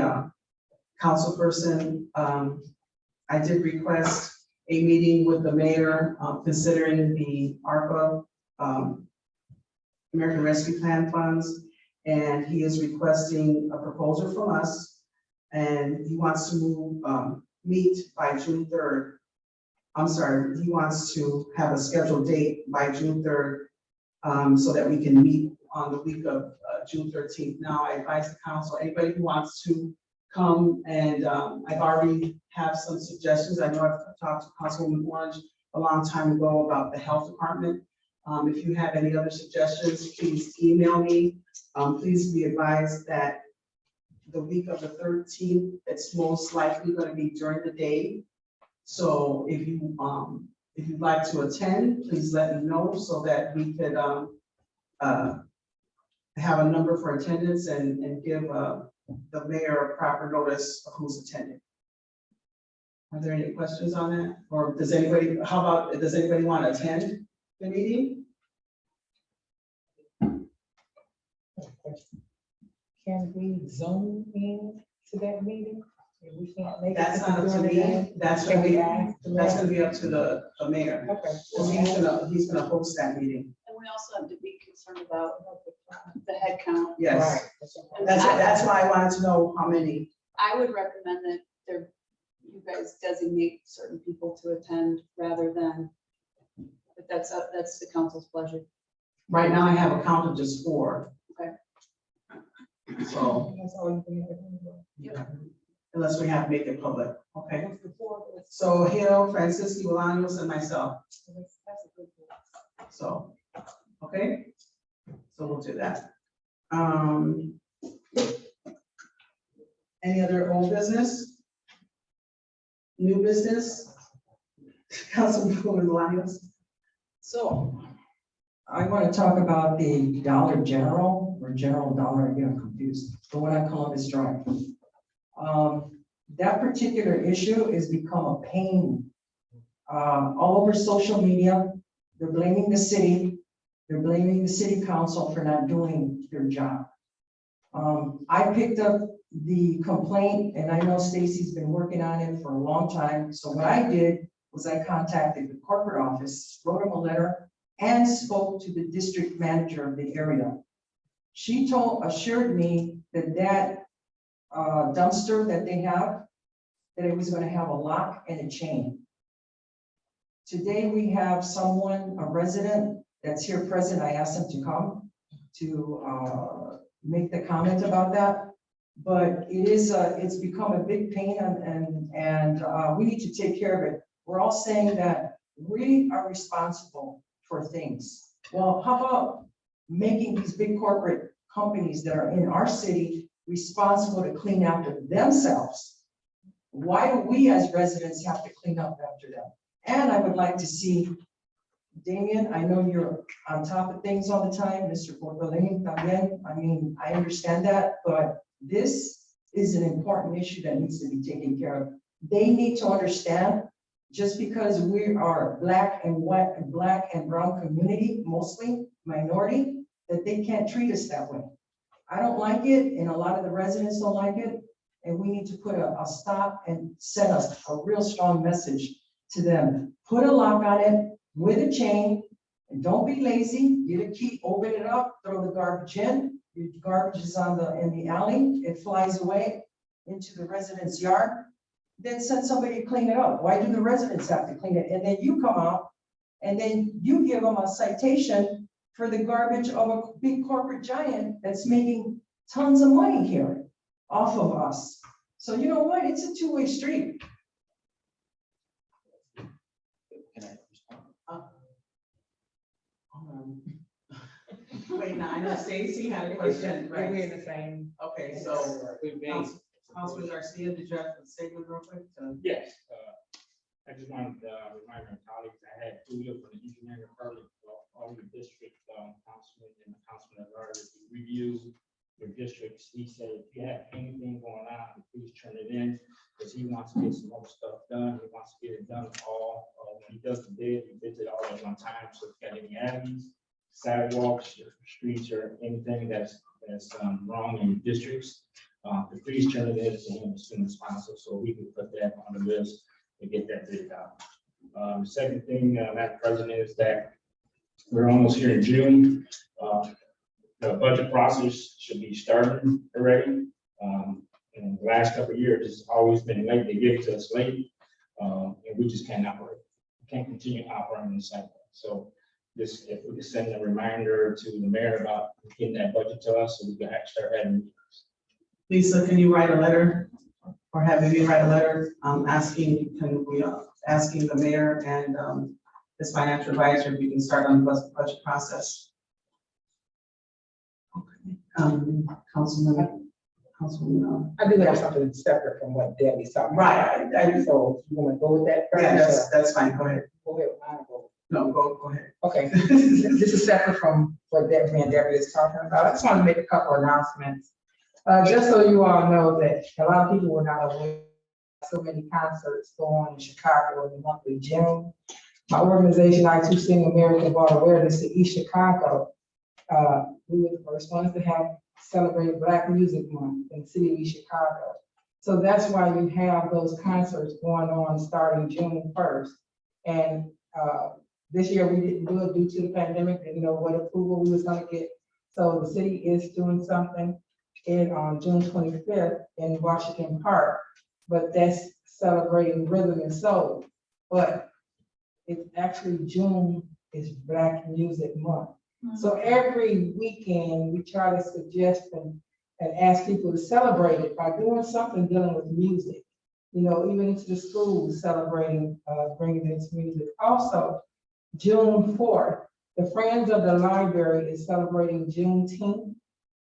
council person. I did request a meeting with the mayor, considering the ARPA, American Rescue Plan funds, and he is requesting a proposal from us, and he wants to meet by June 3rd. I'm sorry, he wants to have a scheduled date by June 3rd, so that we can meet on the week of June 13th. Now, I advise the council, anybody who wants to come, and I've already have some suggestions. I know I've talked to Councilwoman Orange a long time ago about the health department. If you have any other suggestions, please email me. Please be advised that the week of the 13th, it's most likely going to be during the day. So if you'd like to attend, please let me know so that we could have a number for attendance and give the mayor proper notice of who's attending. Are there any questions on that? Or does anybody want to attend the meeting? Can we zoom in to that meeting? If we can't make it. That's not up to during the day, me. That's can gonna we be, ask the that's mayor? gonna be up to the mayor. Okay. Because he's gonna host that meeting. And we also have to be concerned about the head count. Yes. Right. That's why I wanted to know how many. I would recommend that you guys designate certain people to attend rather than, but that's the council's pleasure. Right now I have a count of just 4. Okay. So, That's all you can have. unless we have to make it public, okay? What's the fourth? So Hill, Francisco Bolaños, and myself, That's a good one. so, okay? So we'll do that. Any other old business? New business? Councilwoman Bolaños? So I want to talk about the Dollar General or General Dollar, I get confused, the one on Columbus Drive. That particular issue has become a pain all over social media. They're blaming the city. They're blaming the city council for not doing their job. I picked up the complaint, and I know Stacy's been working on it for a long time. So what I did was I contacted the corporate office, wrote them a letter, and spoke to the district manager of the area. She assured me that dumpster that they have, that it was going to have a lock and a chain. Today we have someone, a resident that's here present. I asked him to come to make the comment about that. But it's become a big pain, and we need to take care of it. We're all saying that we are responsible for things. Well, how about making these big corporate companies that are in our city responsible to clean after themselves? Why do we as residents have to clean up after them? And I would like to see, Damien, I know you're on top of things all the time, Mr. Bordelin, también. I mean, I understand that, but this is an important issue that needs to be taken care of. They need to understand, just because we are black and white and black and brown community, mostly minority, that they can't treat us that way. I don't like it, and a lot of the residents don't like it, and we need to put a stop and send us a real strong message to them. Put a lock on it with a chain, and don't be lazy. Get a key, open it up, throw the garbage in. Your garbage is in the alley, it flies away into the resident's yard. Then send somebody to clean it up. Why do the residents have to clean it? And then you come out and then you give them a citation for the garbage of a big corporate giant that's making tons of money here off of us. So you know what? It's a two-way street. Wait, now, I know Stacy had a question, We're right? in the same. Okay, so, Councilman Garcia, did you have a statement real quick? Yes, I just wanted to remind my colleagues, I had Julio from the engineering department, all your district councilmen and the councilman at large review your districts. He said, if you have anything going on, please turn it in, because he wants to get some more stuff done. He wants to get it done all, when he does the bid, he bids it all at one time, so if you got any addies, sidewalks, streets, or anything that's wrong in districts, please turn it in to him as soon as possible, so we can put that on the list and get that figured out. The second thing, Madam President, is that we're almost here in June. The budget process should be starting already. In the last couple of years, it's always been late. They give it to us late, and we just can't operate. We can't continue operating the same way. So this, if we could send a reminder to the mayor about getting that budget to us, so we can actually start having meetings. Lisa, can you write a letter or have Vivian write a letter, asking the mayor and, this financial advisor, if we can start on the budget process? Okay, Councilman. I do have something separate from what Debbie's talking about. Right, So you want to go with that first? Yeah, that's fine, go ahead. Go ahead, mine will No, go ahead. Okay, this is separate from what Debbie and Debbie is talking about. I just want to make a couple announcements. Just so you all know that a lot of people were not aware, so many concerts go on in Chicago in the month of June. My organization, I Too Sing American, brought awareness to East Chicago. We were the first ones to have celebrated Black Music Month in the city of East Chicago. So that's why you have those concerts going on starting June 1st. And this year we didn't do it due to the pandemic, didn't know what approval we was gonna get. So the city is doing something on June 25th in Washington Park, but that's celebrating rhythm and soul. But it's actually June is Black Music Month. So every weekend, we try to suggest and ask people to celebrate it by doing something dealing with music. You know, even into the schools celebrating, bringing this music. Also, June 4th, the Friends of the Library is celebrating Juneteenth.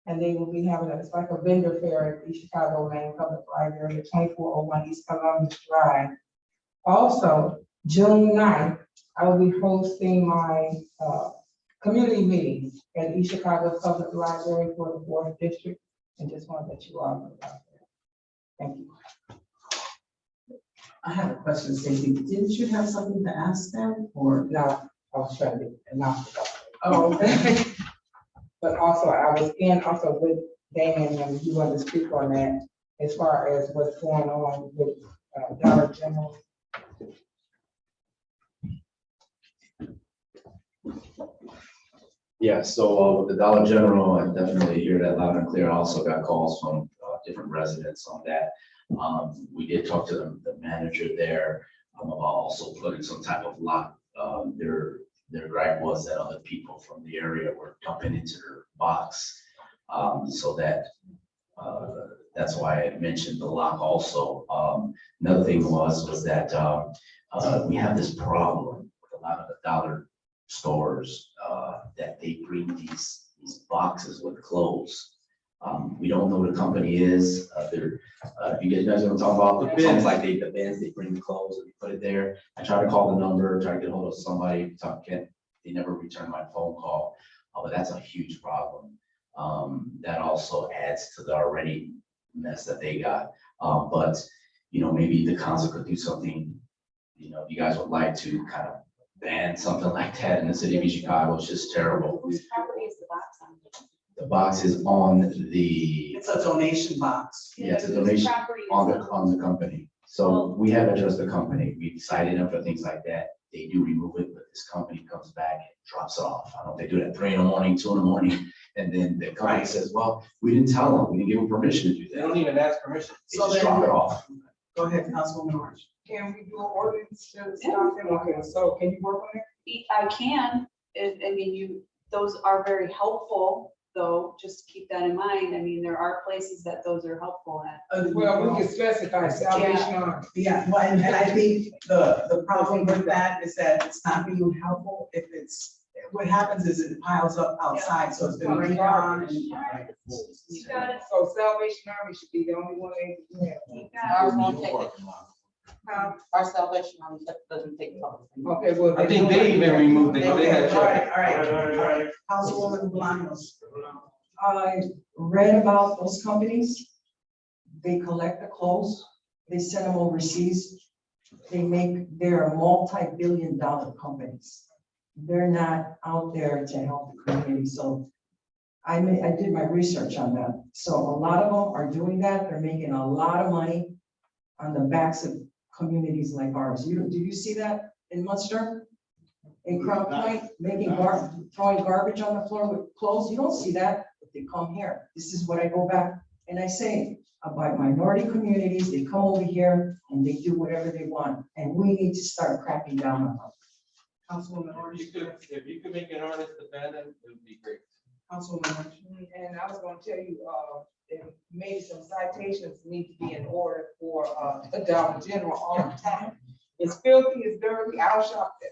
And they will be having it's like a vendor fair at the Chicago Main Public Library at 2401 East Columbus Drive. Also, June 9th, I will be hosting my community meetings at East Chicago Public Library for the 4th District. And just want to let you all know about that. Thank you. I have a question, Stacey. Didn't you have something to ask them or? No, I was trying to announce it. Oh, okay. But also, I was in also with Damon, and you want to speak on that as far as what's going on with Dollar General. Yeah, so with the Dollar General, I definitely hear that loud and clear. I also got calls from different residents on that. We did talk to the manager there about also putting some type of lock. Their gripe was that other people from the area were dumping into their box. So that's why I mentioned the lock also. Another thing was that we have this problem with a lot of the dollar stores that they bring these boxes with clothes. We don't know what the company is. You guys want to talk about the bins, like the bins, they bring the clothes and they put it there. I tried to call the number, try to get hold of somebody, they never returned my phone call. But that's a huge problem. That also adds to the already mess that they got. But you know, maybe the council could do something. You know, if you guys would like to kind of ban something like that in the city of Chicago, it's just terrible. Whose property is the box on? The box is on the, It's a donation box. yeah, it's a Whose donation property is on it? the company. So we have addressed the company. We cited them for things like that. They do remove it, but this company comes back and drops it off. I don't know if they do that 3 in the morning, 2 in the morning. And then the company says, well, we didn't tell them, we didn't give them permission to do They that. don't even ask permission. They So just then- drop it off. Go ahead, Councilwoman Orange. Can we do an ordinance to stop them? Okay, so can you work on it? I can, I mean, those are very helpful, though, just keep that in mind. I mean, there are places that those are helpful at. Well, we can specify Salvation Army. Yeah, well, and I think the problem with that is that it's not being helpful if what happens is it piles up outside, so it's been rained on and. You got it. So Salvation Army should be the only one able to do that. You got it. won't take it. Our Salvation Army doesn't take public. Okay, well. I think they even removed it. They had. All right. Councilwoman Bolaños. I read about those companies. They collect the clothes, they send them overseas. They're multi-billion-dollar companies. they're not out there to help the community, so I did my research on that. So a lot of them are doing that, they're making a lot of money on the backs of communities like ours. Do you see that in Munster? In Crown Point, throwing garbage on the floor with clothes, you don't see that, but they come here. This is what I go back and I say about minority communities, they come over here and they do whatever they want, and we need to start cracking down on them. Councilwoman Orange. If you could make an artist abandoned, it would be great. Councilwoman Orange. And I was gonna tell you, that maybe some citations need to be in order for, Dollar General all the time. It's filthy, it's dirty, I'll shop there.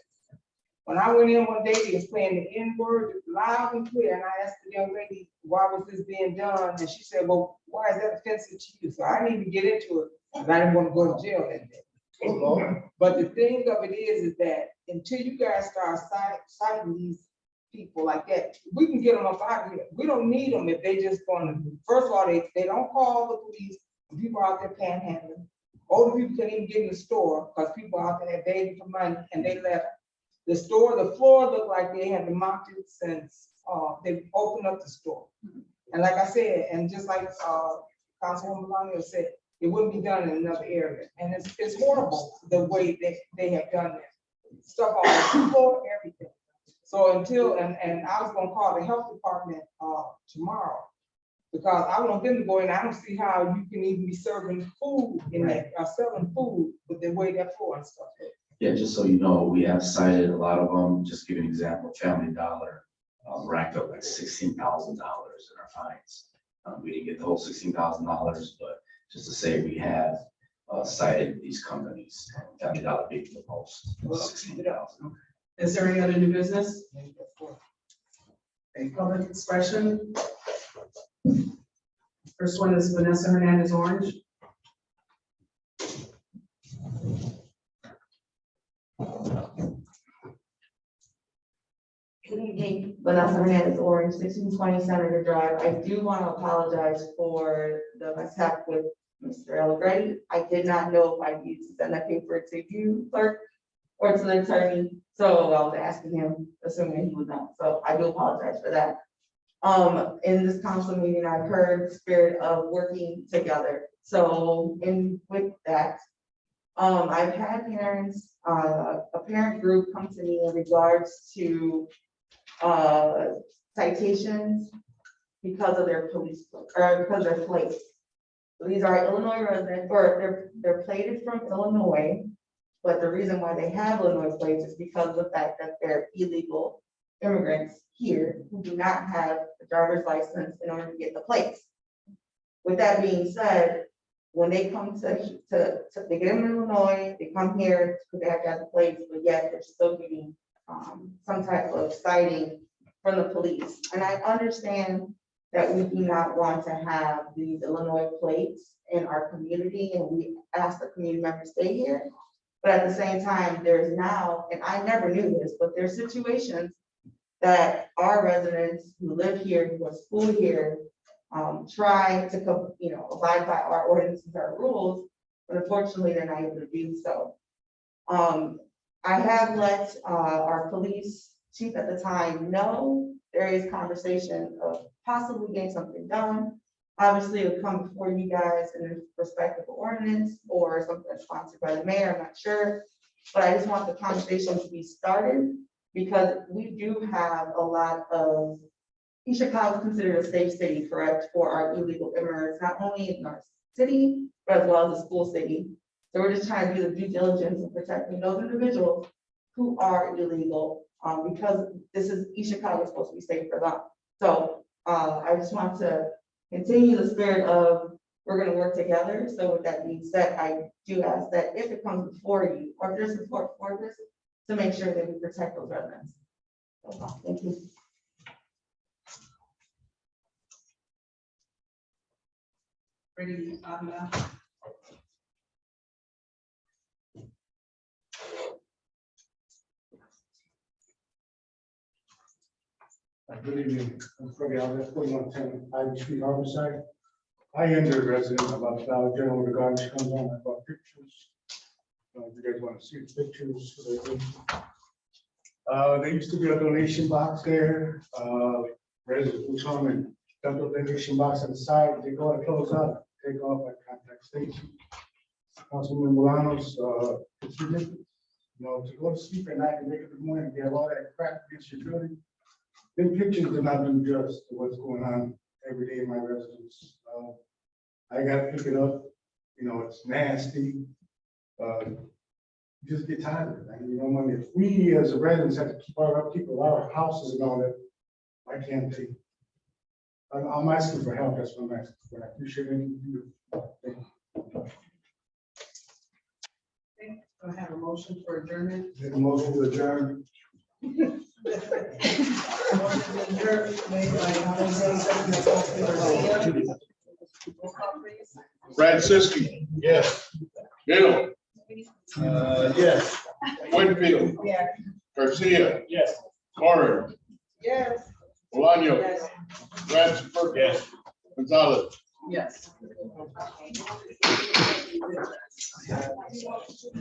When I went in one day, they was playing the N-word loud and clear, and I asked the young lady, why was this being done? And she said, well, why is that offensive to you? So I need to get into it, because I didn't want to go to jail that day. But the thing of it is that until you guys start citing these people like that, we can get them up out of here. We don't need them if they just gonna, first of all, they don't call the police when people are out there panhandling. Older people can't even get in the store because people out there begging for money and they left. The store, the floor looked like they had demolished it since they opened up the store. And like I said, and just like Councilwoman Melania said, it wouldn't be done in another area. And it's horrible the way they have done it. Stuff on the floor, everything. So until, and I was gonna call the health department tomorrow, because I want them to go in. I don't see how you can even be serving food in that, selling food with the way that floor and stuff is. Yeah, just so you know, we have cited a lot of them. Just give you an example, Family Dollar racked up like $16,000 in our fines. We didn't get the whole $16,000, but just to say we have cited these companies, Family Dollar being the most, 16,000. Is there any other new business? A public expression. First one is Vanessa Hernandez Orange. Good evening, Vanessa Hernandez Orange, 1620 Senator Drive. I do want to apologize for the mishap with Mr. Allegretti. I did not know if I needed to send that paper to you, clerk, or to the attorney. So I was asking him, assuming he was not. So I do apologize for that. In this council meeting, I've heard the spirit of working together. So with that, I've had parents, a parent group come to me in regards to citations because of their police, or because of their plates. So these are Illinois residents, or they're plated from Illinois, but the reason why they have Illinois plates is because of the fact that they're illegal immigrants here who do not have a driver's license in order to get the plates. With that being said, when they come to they get in Illinois, they come here because they have to have the plates, but yet they're still getting some type of citing from the police. And I understand that we do not want to have these Illinois plates in our community, and we ask the community members to stay here. But at the same time, there's now, and I never knew this, but there's situations that our residents who live here, who go to school here, try to abide by our ordinances, our rules, but unfortunately they're not able to do so. I have let our police chief at the time know there is conversation of possibly getting something done. Obviously, it'll come before you guys in a respective ordinance or something sponsored by the mayor, I'm not sure. But I just want the conversation to be started because we do have a lot of, East Chicago is considered a safe city, correct, for our illegal immigrants, not only in our city, but as well as a school city. So we're just trying to do the due diligence of protecting those individuals who are illegal, because this is, East Chicago is supposed to be safe for them. So I just want to continue the spirit of we're going to work together. So with that being said, I do ask that if it comes before you, or if there's support for this, to make sure that we protect those residents. So, thank you. Ready, Good evening, I'm Freddie Alves, 4110 Ivy Street, Harborside. I am the resident about Dollar General when the garbage comes on, I bought pictures. If you guys want to see the pictures. There used to be a donation box there. Residents will come and dump the donation box on the side. They go and close up, take off at contact station. Councilman Bolanos, it's ridiculous. You know, to go to sleep at night and wake up in the morning, and have all that crap against your building. Them pictures do not do justice to what's going on every day in my residence. I gotta pick it up, you know, it's nasty. You just get tired of it. I mean, you know, when if we as a residents have to keep our upkeep of our houses and all that, I can't take. I'm asking for help, that's what I'm asking for. I appreciate anything you do. Thank you. I have a motion for adjournment. Make a motion to adjourn. Motion to adjourn, made by Jose, seconded by Councilman Garcia. Roll call, please. Franciski. Yes. Bill. Yes. Winfield. Yeah. Garcia. Yes. Carter. Yes. Bolaño. Yes. Ratchford. Yes. Gonzalez. Yes.